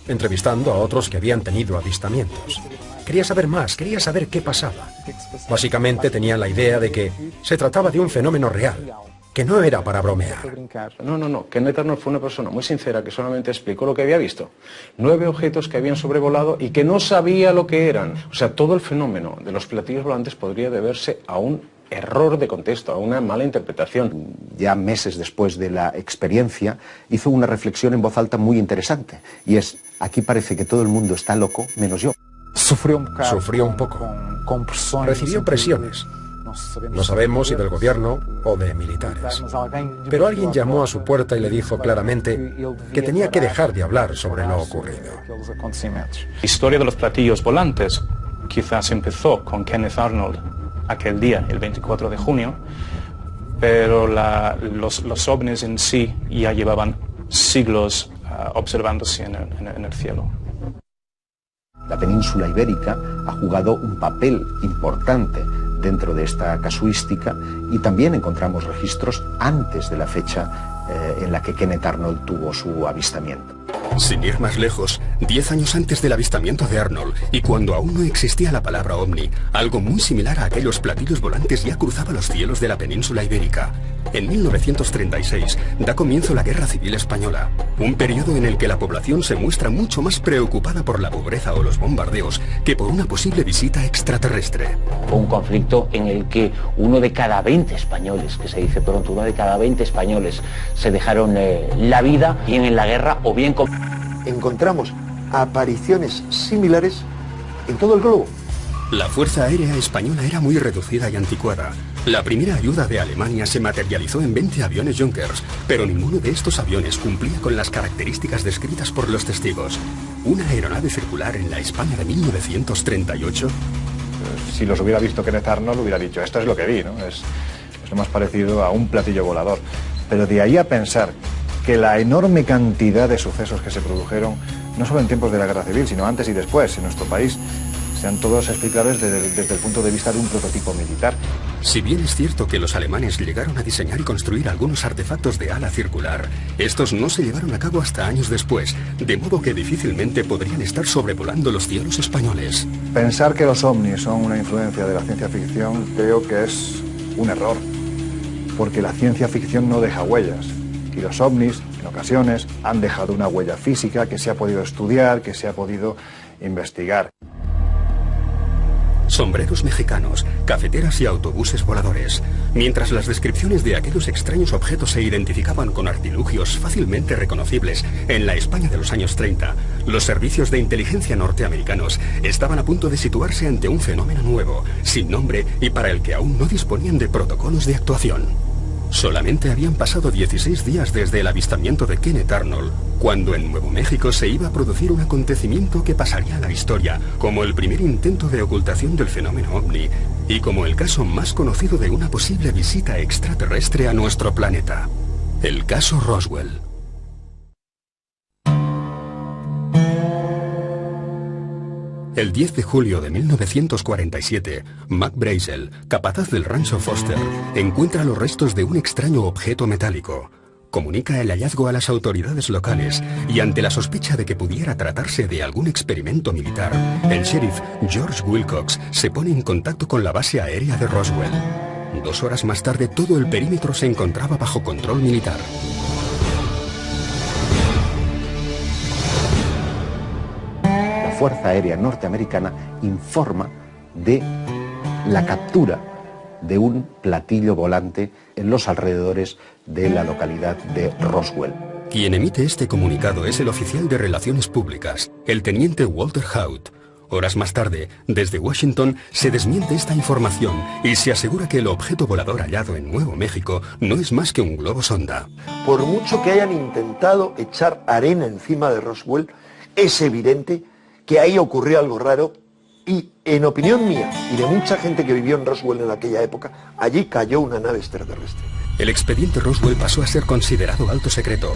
entrevistando a otros que habían tenido avistamientos. Quería saber más, quería saber qué pasaba. Básicamente tenía la idea de que se trataba de un fenómeno real, que no era para bromear. No. Kenneth Arnold fue una persona muy sincera que solamente explicó lo que había visto. 9 objetos que habían sobrevolado y que no sabía lo que eran. O sea, todo el fenómeno de los platillos volantes podría deberse a un error de contexto, a una mala interpretación. Ya meses después de la experiencia, hizo una reflexión en voz alta muy interesante. Y es, aquí parece que todo el mundo está loco, menos yo. Sufrió un poco. Recibió presiones. No sabemos si del gobierno o de militares. Pero alguien llamó a su puerta y le dijo claramente que tenía que dejar de hablar sobre lo ocurrido. La historia de los platillos volantes quizás empezó con Kenneth Arnold aquel día, el 24 de junio, pero los ovnis en sí ya llevaban siglos observándose en el cielo. La península ibérica ha jugado un papel importante dentro de esta casuística y también encontramos registros antes de la fecha en la que Kenneth Arnold tuvo su avistamiento. Sin ir más lejos, 10 años antes del avistamiento de Arnold y cuando aún no existía la palabra ovni, algo muy similar a aquellos platillos volantes ya cruzaba los cielos de la península ibérica. En 1936 da comienzo la Guerra Civil Española, un periodo en el que la población se muestra mucho más preocupada por la pobreza o los bombardeos que por una posible visita extraterrestre. Un conflicto en el que uno de cada 20 españoles, que se dice pronto, uno de cada 20 españoles se dejaron la vida, bien en la guerra o bien con... Encontramos apariciones similares en todo el globo. La Fuerza Aérea Española era muy reducida y anticuada. La primera ayuda de Alemania se materializó en 20 aviones Junkers, pero ninguno de estos aviones cumplía con las características descritas por los testigos. ¿Una aeronave circular en la España de 1938? Si los hubiera visto Kenneth Arnold, hubiera dicho, esto es lo que vi, ¿no? Es lo más parecido a un platillo volador. Pero de ahí a pensar que la enorme cantidad de sucesos que se produjeron, no solo en tiempos de la Guerra Civil, sino antes y después en nuestro país, sean todos explicables desde el punto de vista de un prototipo militar. Si bien es cierto que los alemanes llegaron a diseñar y construir algunos artefactos de ala circular, estos no se llevaron a cabo hasta años después, de modo que difícilmente podrían estar sobrevolando los cielos españoles. Pensar que los ovnis son una influencia de la ciencia ficción creo que es un error, porque la ciencia ficción no deja huellas, y los ovnis, en ocasiones, han dejado una huella física que se ha podido estudiar, que se ha podido investigar. Sombreros mexicanos, cafeteras y autobuses voladores. Mientras las descripciones de aquellos extraños objetos se identificaban con artilugios fácilmente reconocibles en la España de los años 30, los servicios de inteligencia norteamericanos estaban a punto de situarse ante un fenómeno nuevo, sin nombre y para el que aún no disponían de protocolos de actuación. Solamente habían pasado 16 días desde el avistamiento de Kenneth Arnold, cuando en Nuevo México se iba a producir un acontecimiento que pasaría a la historia como el primer intento de ocultación del fenómeno ovni y como el caso más conocido de una posible visita extraterrestre a nuestro planeta, el caso Roswell. El 10 de julio de 1947, Mac Brazel, capataz del rancho Foster, encuentra los restos de un extraño objeto metálico. Comunica el hallazgo a las autoridades locales y ante la sospecha de que pudiera tratarse de algún experimento militar, el sheriff George Wilcox se pone en contacto con la base aérea de Roswell. 2 horas más tarde, todo el perímetro se encontraba bajo control militar. La Fuerza Aérea Norteamericana informa de la captura de un platillo volante en los alrededores de la localidad de Roswell. Quien emite este comunicado es el oficial de Relaciones Públicas, el teniente Walter Haut. Horas más tarde, desde Washington, se desmiente esta información y se asegura que el objeto volador hallado en Nuevo México no es más que un globo sonda. Por mucho que hayan intentado echar arena encima de Roswell, es evidente que ahí ocurrió algo raro y, en opinión mía y de mucha gente que vivió en Roswell en aquella época, allí cayó una nave extraterrestre. El expediente Roswell pasó a ser considerado alto secreto,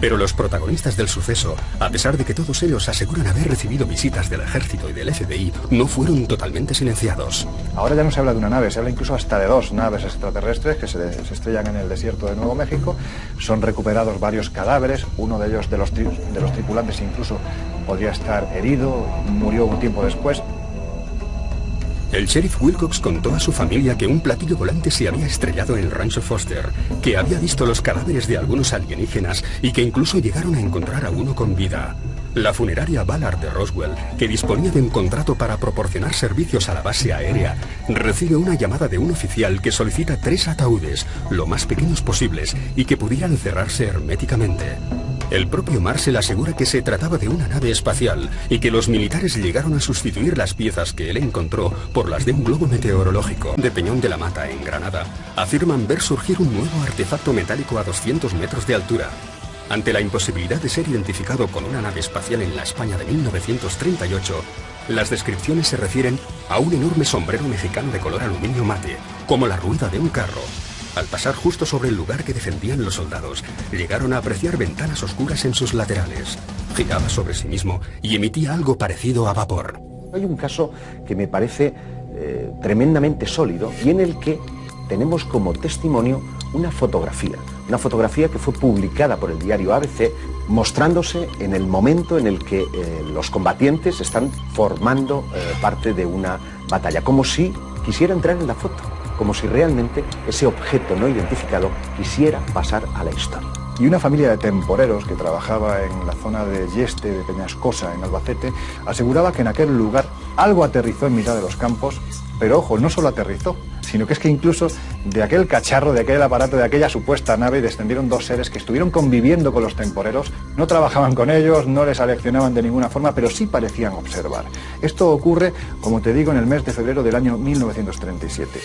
pero los protagonistas del suceso, a pesar de que todos ellos aseguran haber recibido visitas del ejército y del FBI, no fueron totalmente silenciados. Ahora ya no se habla de una nave, se habla incluso hasta de 2 naves extraterrestres que se estrellan en el desierto de Nuevo México. Son recuperados varios cadáveres, uno de ellos de los tripulantes incluso podría estar herido, murió un tiempo después. El sheriff Wilcox contó a su familia que un platillo volante se había estrellado en el rancho Foster, que había visto los cadáveres de algunos alienígenas y que incluso llegaron a encontrar a uno con vida. La funeraria Ballard de Roswell, que disponía de un contrato para proporcionar servicios a la base aérea, recibe una llamada de un oficial que solicita 3 ataúdes, lo más pequeños posibles, y que pudieran cerrarse herméticamente. El propio Marcel asegura que se trataba de una nave espacial y que los militares llegaron a sustituir las piezas que él encontró por las de un globo meteorológico. De Peñón de la Mata, en Granada, afirman ver surgir un nuevo artefacto metálico a 200 metros de altura. Ante la imposibilidad de ser identificado con una nave espacial en la España de 1938, las descripciones se refieren a un enorme sombrero mexicano de color aluminio mate, como la rueda de un carro. Al pasar justo sobre el lugar que defendían los soldados, llegaron a apreciar ventanas oscuras en sus laterales. Giraba sobre sí mismo y emitía algo parecido a vapor. Hay un caso que me parece tremendamente sólido y en el que tenemos como testimonio una fotografía que fue publicada por el diario ABC, mostrándose en el momento en el que los combatientes están formando parte de una batalla, como si quisiera entrar en la foto, como si realmente ese objeto no identificado quisiera pasar a la historia. Y una familia de temporeros que trabajaba en la zona de Yeste, de Peñascosa, en Albacete, aseguraba que en aquel lugar algo aterrizó en mitad de los campos, pero ojo, no solo aterrizó, sino que es que incluso de aquel cacharro, de aquel aparato, de aquella supuesta nave, descendieron 2 seres que estuvieron conviviendo con los temporeros, no trabajaban con ellos, no les aleccionaban de ninguna forma, pero sí parecían observar. Esto ocurre, como te digo, en el mes de febrero del año 1937.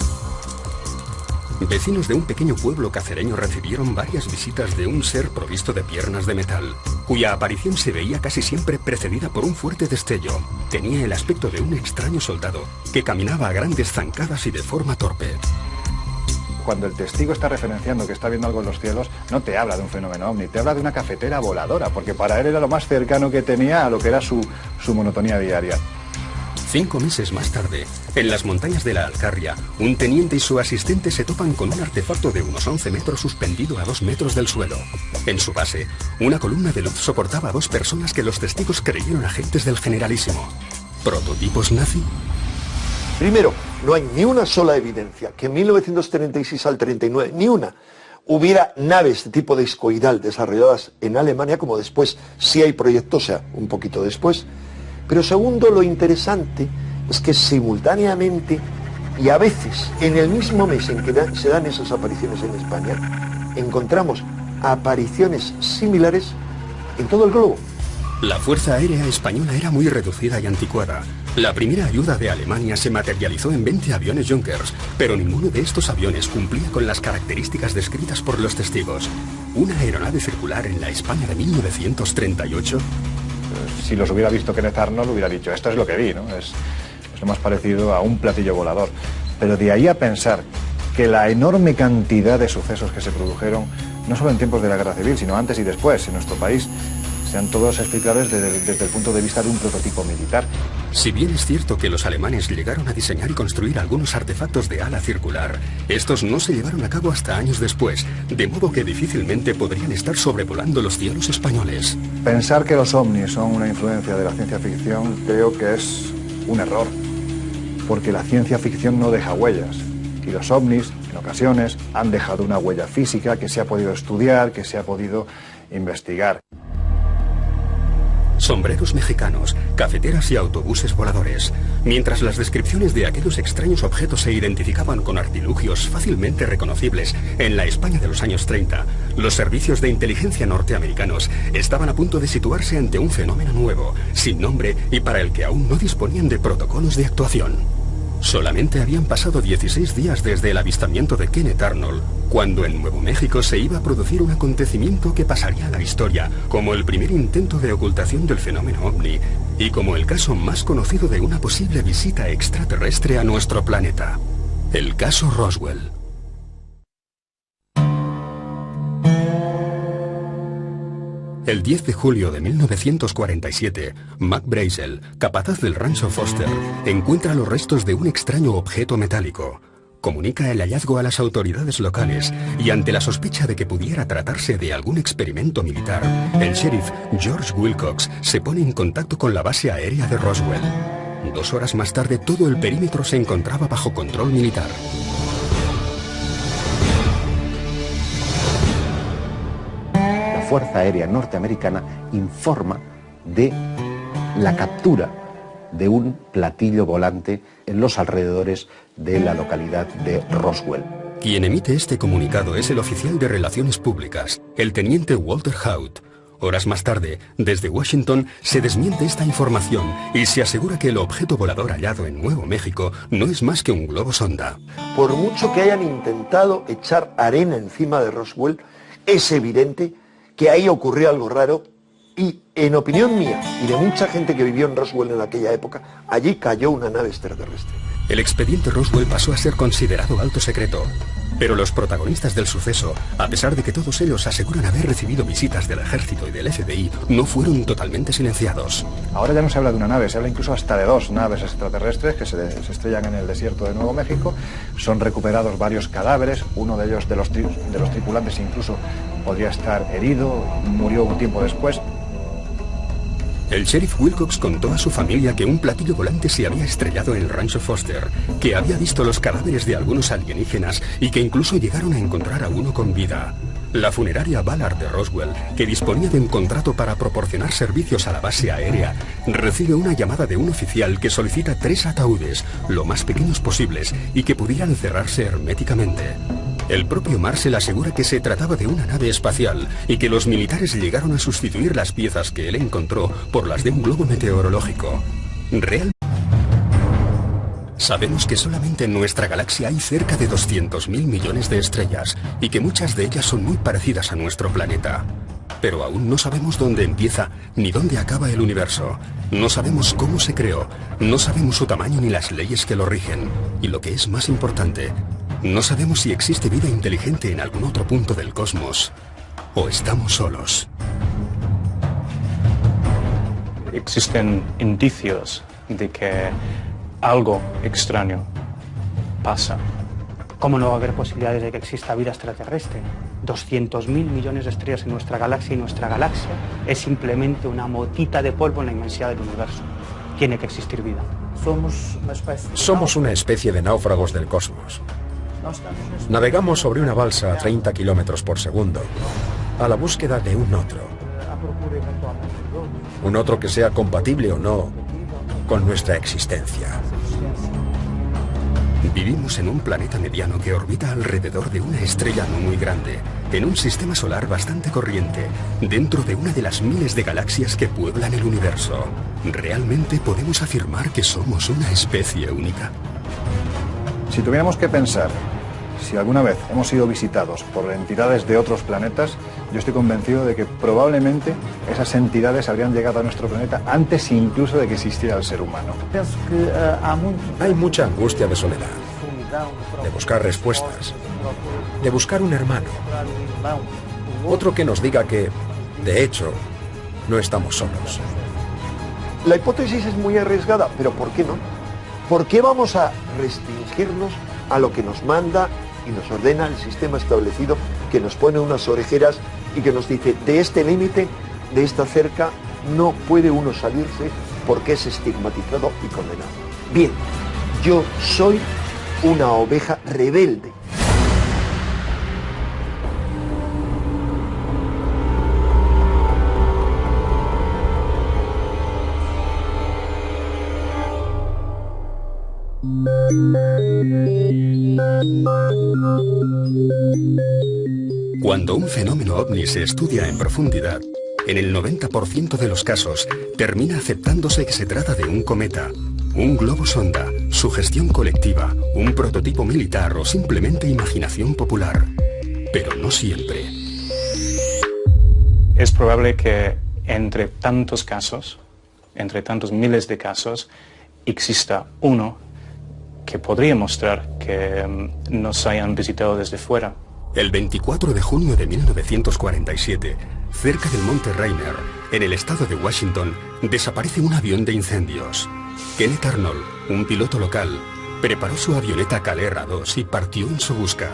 Vecinos de un pequeño pueblo cacereño recibieron varias visitas de un ser provisto de piernas de metal, cuya aparición se veía casi siempre precedida por un fuerte destello. Tenía el aspecto de un extraño soldado que caminaba a grandes zancadas y de forma torpe. Cuando el testigo está referenciando que está viendo algo en los cielos, no te habla de un fenómeno ovni, te habla de una cafetera voladora, porque para él era lo más cercano que tenía a lo que era su monotonía diaria. 5 meses más tarde, en las montañas de la Alcarria, un teniente y su asistente se topan con un artefacto de unos 11 metros suspendido a 2 metros del suelo. En su base, una columna de luz soportaba a 2 personas que los testigos creyeron agentes del Generalísimo. ¿Prototipos nazi? Primero, no hay ni una sola evidencia que en 1936 al 39, ni una, hubiera naves de tipo discoidal desarrolladas en Alemania, como después sí hay proyectos, o sea, un poquito después. Pero segundo, lo interesante es que simultáneamente y a veces en el mismo mes en que se dan esas apariciones en España, encontramos apariciones similares en todo el globo. La Fuerza Aérea Española era muy reducida y anticuada. La primera ayuda de Alemania se materializó en 20 aviones Junkers, pero ninguno de estos aviones cumplía con las características descritas por los testigos. ¿Una aeronave circular en la España de 1938? Si los hubiera visto Kenneth Arnold, hubiera dicho, esto es lo que vi, ¿no? Es lo más parecido a un platillo volador. Pero de ahí a pensar que la enorme cantidad de sucesos que se produjeron, no solo en tiempos de la Guerra Civil, sino antes y después en nuestro país, sean todos explicables desde el punto de vista de un prototipo militar. Si bien es cierto que los alemanes llegaron a diseñar y construir algunos artefactos de ala circular, estos no se llevaron a cabo hasta años después, de modo que difícilmente podrían estar sobrevolando los cielos españoles. Pensar que los ovnis son una influencia de la ciencia ficción creo que es un error, porque la ciencia ficción no deja huellas, y los ovnis, en ocasiones, han dejado una huella física que se ha podido estudiar, que se ha podido investigar. Sombreros mexicanos, cafeteras y autobuses voladores. Mientras las descripciones de aquellos extraños objetos se identificaban con artilugios fácilmente reconocibles en la España de los años 30, los servicios de inteligencia norteamericanos estaban a punto de situarse ante un fenómeno nuevo, sin nombre y para el que aún no disponían de protocolos de actuación. Solamente habían pasado 16 días desde el avistamiento de Kenneth Arnold, cuando en Nuevo México se iba a producir un acontecimiento que pasaría a la historia como el primer intento de ocultación del fenómeno ovni y como el caso más conocido de una posible visita extraterrestre a nuestro planeta. El caso Roswell. El 10 de julio de 1947, Mac Brazel, capataz del rancho Foster, encuentra los restos de un extraño objeto metálico. Comunica el hallazgo a las autoridades locales y ante la sospecha de que pudiera tratarse de algún experimento militar, el sheriff George Wilcox se pone en contacto con la base aérea de Roswell. 2 horas más tarde, todo el perímetro se encontraba bajo control militar. La Fuerza Aérea Norteamericana informa de la captura de un platillo volante en los alrededores de la localidad de Roswell. Quien emite este comunicado es el oficial de Relaciones Públicas, el teniente Walter Haut. Horas más tarde, desde Washington, se desmiente esta información y se asegura que el objeto volador hallado en Nuevo México no es más que un globo sonda. Por mucho que hayan intentado echar arena encima de Roswell, es evidente que ahí ocurrió algo raro y, en opinión mía y de mucha gente que vivió en Roswell en aquella época, allí cayó una nave extraterrestre. El expediente Roswell pasó a ser considerado alto secreto, pero los protagonistas del suceso, a pesar de que todos ellos aseguran haber recibido visitas del ejército y del FBI, no fueron totalmente silenciados. Ahora ya no se habla de una nave, se habla incluso hasta de 2 naves extraterrestres que se estrellan en el desierto de Nuevo México. Son recuperados varios cadáveres, uno de ellos de los tripulantes incluso podría estar herido, murió un tiempo después. El sheriff Wilcox contó a su familia que un platillo volante se había estrellado en el rancho Foster, que había visto los cadáveres de algunos alienígenas y que incluso llegaron a encontrar a uno con vida. La funeraria Ballard de Roswell, que disponía de un contrato para proporcionar servicios a la base aérea, recibe una llamada de un oficial que solicita 3 ataúdes, lo más pequeños posibles, y que pudieran cerrarse herméticamente. El propio Marcel asegura que se trataba de una nave espacial y que los militares llegaron a sustituir las piezas que él encontró por las de un globo meteorológico. Sabemos que solamente en nuestra galaxia hay cerca de 200.000 millones de estrellas y que muchas de ellas son muy parecidas a nuestro planeta. Pero aún no sabemos dónde empieza ni dónde acaba el universo. No sabemos cómo se creó, no sabemos su tamaño ni las leyes que lo rigen. Y lo que es más importante, no sabemos si existe vida inteligente en algún otro punto del cosmos o estamos solos. Existen indicios de que algo extraño pasa. ¿Cómo no va a haber posibilidades de que exista vida extraterrestre? 200.000 millones de estrellas en nuestra galaxia y nuestra galaxia es simplemente una motita de polvo en la inmensidad del universo. Tiene que existir vida. Somos una especie de náufragos del cosmos. Navegamos sobre una balsa a 30 kilómetros por segundo a la búsqueda de un otro. Un otro que sea compatible o no con nuestra existencia. Vivimos en un planeta mediano que orbita alrededor de una estrella no muy grande, en un sistema solar bastante corriente, dentro de una de las miles de galaxias que pueblan el universo. ¿Realmente podemos afirmar que somos una especie única? Si tuviéramos que pensar si alguna vez hemos sido visitados por entidades de otros planetas, yo estoy convencido de que probablemente esas entidades habrían llegado a nuestro planeta antes incluso de que existiera el ser humano. Hay mucha angustia de soledad, de buscar respuestas, de buscar un hermano, otro que nos diga que, de hecho, no estamos solos. La hipótesis es muy arriesgada, pero ¿por qué no? ¿Por qué vamos a restringirnos a lo que nos manda y nos ordena el sistema establecido, que nos pone unas orejeras y que nos dice, de este límite, de esta cerca, no puede uno salirse porque es estigmatizado y condenado? Bien, yo soy una oveja rebelde. Cuando un fenómeno ovni se estudia en profundidad, en el 90% de los casos termina aceptándose que se trata de un cometa, un globo sonda, sugestión colectiva, un prototipo militar o simplemente imaginación popular. Pero no siempre. Es probable que entre tantos casos, entre tantos miles de casos, exista uno que podría mostrar que nos hayan visitado desde fuera. El 24 de junio de 1947, cerca del Monte Rainier, en el estado de Washington, desaparece un avión de incendios. Kenneth Arnold, un piloto local, preparó su avioneta Calera 2 y partió en su busca.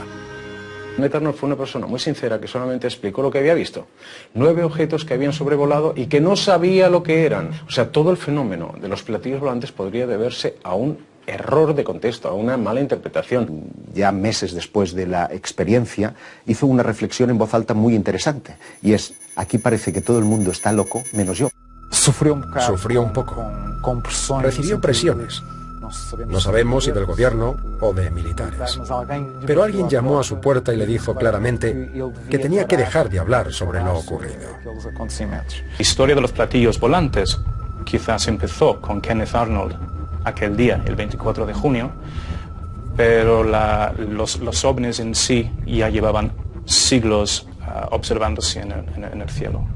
Kenneth Arnold fue una persona muy sincera que solamente explicó lo que había visto. 9 objetos que habían sobrevolado y que no sabía lo que eran. O sea, todo el fenómeno de los platillos volantes podría deberse a un error de contexto, a una mala interpretación. Ya meses después de la experiencia, hizo una reflexión en voz alta muy interesante, y es, aquí parece que todo el mundo está loco, menos yo. Sufrió un poco. Recibió presiones. No sabemos si del gobierno o de militares. Pero alguien llamó a su puerta y le dijo claramente que tenía que dejar de hablar sobre lo ocurrido. La historia de los platillos volantes quizás empezó con Kenneth Arnold aquel día, el 24 de junio, pero los ovnis en sí ya llevaban siglos observándose en el cielo.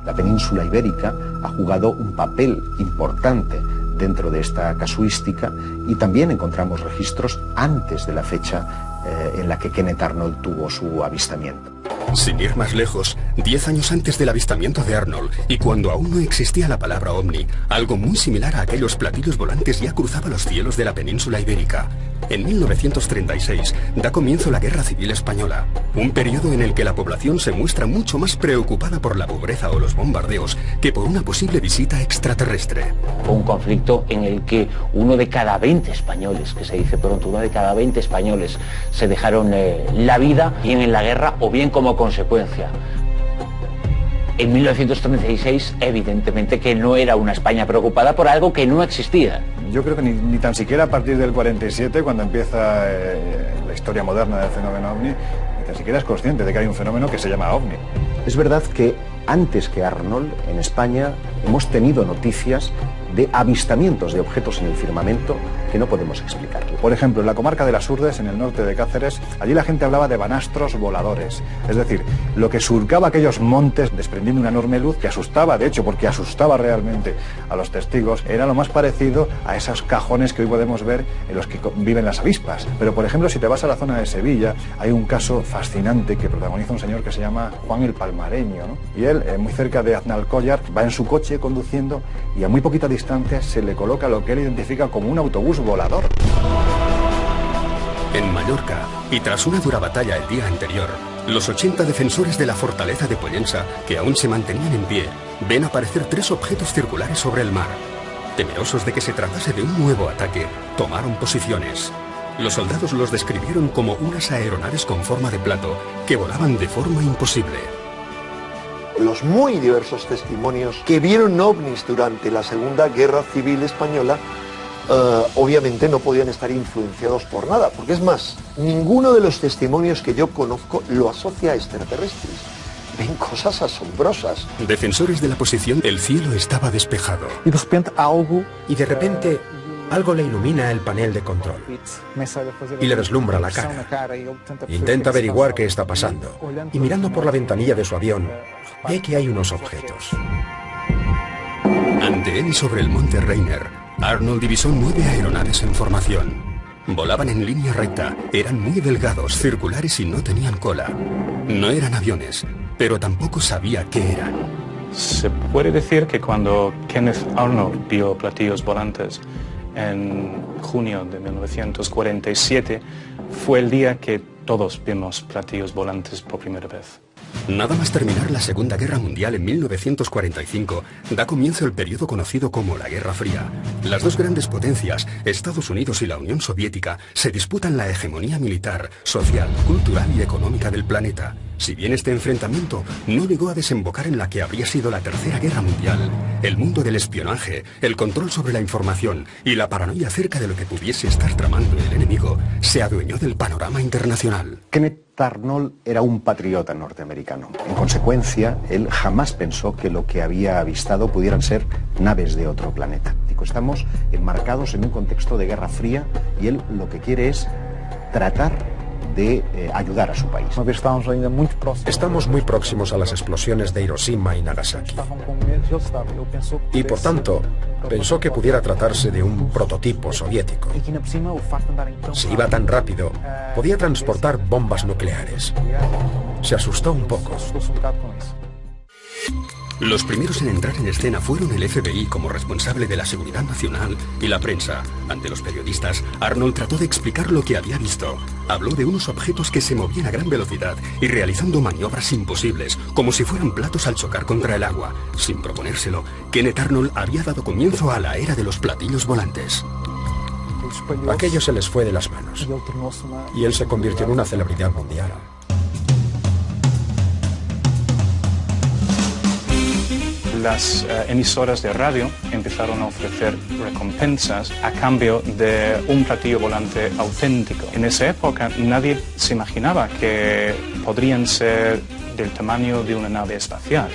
La península ibérica ha jugado un papel importante dentro de esta casuística y también encontramos registros antes de la fecha en la que Kenneth Arnold tuvo su avistamiento. Sin ir más lejos, 10 años antes del avistamiento de Arnold, y cuando aún no existía la palabra ovni, algo muy similar a aquellos platillos volantes ya cruzaba los cielos de la península ibérica. En 1936 da comienzo la Guerra Civil Española, un periodo en el que la población se muestra mucho más preocupada por la pobreza o los bombardeos que por una posible visita extraterrestre. Fue un conflicto en el que uno de cada 20 españoles, que se dice pronto, uno de cada 20 españoles se dejaron la vida, bien en la guerra o bien como consecuencia. En 1936, evidentemente que no era una España preocupada por algo que no existía. Yo creo que ni tan siquiera a partir del 47, cuando empieza la historia moderna del fenómeno ovni, ni tan siquiera es consciente de que hay un fenómeno que se llama ovni. Es verdad que antes que Arnold, en España, hemos tenido noticias de avistamientos de objetos en el firmamento que no podemos explicar. Por ejemplo, en la comarca de las Urdes, en el norte de Cáceres, allí la gente hablaba de banastros voladores. Es decir, lo que surcaba aquellos montes desprendiendo una enorme luz que asustaba, de hecho, porque asustaba realmente a los testigos, era lo más parecido a esos cajones que hoy podemos ver en los que viven las avispas. Pero, por ejemplo, si te vas a la zona de Sevilla, hay un caso fascinante que protagoniza un señor que se llama Juan el Palmareño, ¿no? Y él, muy cerca de Aznalcóllar, va en su coche conduciendo y a muy poquita distancia se le coloca lo que él identifica como un autobús volador. En Mallorca, y tras una dura batalla el día anterior, los 80 defensores de la fortaleza de Pollensa, que aún se mantenían en pie, ven aparecer 3 objetos circulares sobre el mar. Temerosos de que se tratase de un nuevo ataque, tomaron posiciones. Los soldados los describieron como unas aeronaves con forma de plato que volaban de forma imposible. Los muy diversos testimonios que vieron ovnis durante la Segunda Guerra Civil Española obviamente no podían estar influenciados por nada, porque es más, ninguno de los testimonios que yo conozco lo asocia a extraterrestres. Ven cosas asombrosas. Defensores de la posición, el cielo estaba despejado. Y de repente algo le ilumina el panel de control y le deslumbra la cara. Intenta averiguar qué está pasando y mirando por la ventanilla de su avión ve que hay unos objetos. Ante él y sobre el monte Rainier, Arnold divisó 9 aeronaves en formación. Volaban en línea recta, eran muy delgados, circulares y no tenían cola. No eran aviones, pero tampoco sabía qué eran. Se puede decir que cuando Kenneth Arnold vio platillos volantes en junio de 1947 fue el día que todos vimos platillos volantes por primera vez. Nada más terminar la Segunda Guerra Mundial en 1945, da comienzo el periodo conocido como la Guerra Fría. Las dos grandes potencias, Estados Unidos y la Unión Soviética, se disputan la hegemonía militar, social, cultural y económica del planeta. Si bien este enfrentamiento no llegó a desembocar en la que habría sido la Tercera Guerra Mundial, el mundo del espionaje, el control sobre la información y la paranoia acerca de lo que pudiese estar tramando el enemigo se adueñó del panorama internacional. Kenneth Arnold era un patriota norteamericano. En consecuencia, él jamás pensó que lo que había avistado pudieran ser naves de otro planeta. Estamos enmarcados en un contexto de Guerra Fría y él lo que quiere es tratar de ayudar a su país. Estamos muy próximos a las explosiones de Hiroshima y Nagasaki. Y por tanto, pensó que pudiera tratarse de un prototipo soviético. Si iba tan rápido, podía transportar bombas nucleares. Se asustó un poco. Los primeros en entrar en escena fueron el FBI como responsable de la seguridad nacional y la prensa. Ante los periodistas, Arnold trató de explicar lo que había visto. Habló de unos objetos que se movían a gran velocidad y realizando maniobras imposibles, como si fueran platos al chocar contra el agua. Sin proponérselo, Kenneth Arnold había dado comienzo a la era de los platillos volantes. Aquello se les fue de las manos y él se convirtió en una celebridad mundial. Las emisoras de radio empezaron a ofrecer recompensas a cambio de un platillo volante auténtico. En esa época nadie se imaginaba que podrían ser del tamaño de una nave espacial.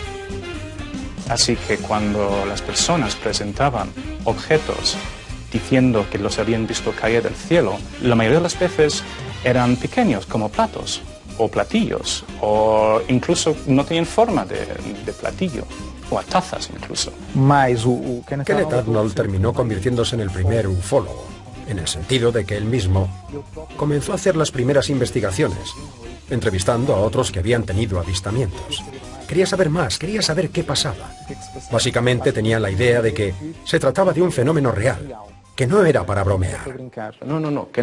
Así que cuando las personas presentaban objetos diciendo que los habían visto caer del cielo, la mayoría de las veces eran pequeños como platos o platillos, o incluso no tenían forma de platillo. O a tazas incluso. Kenneth Arnold terminó convirtiéndose en el primer ufólogo, en el sentido de que él mismo comenzó a hacer las primeras investigaciones, entrevistando a otros que habían tenido avistamientos. Quería saber más, quería saber qué pasaba. Básicamente tenía la idea de que se trataba de un fenómeno real, que no era para bromear. No, que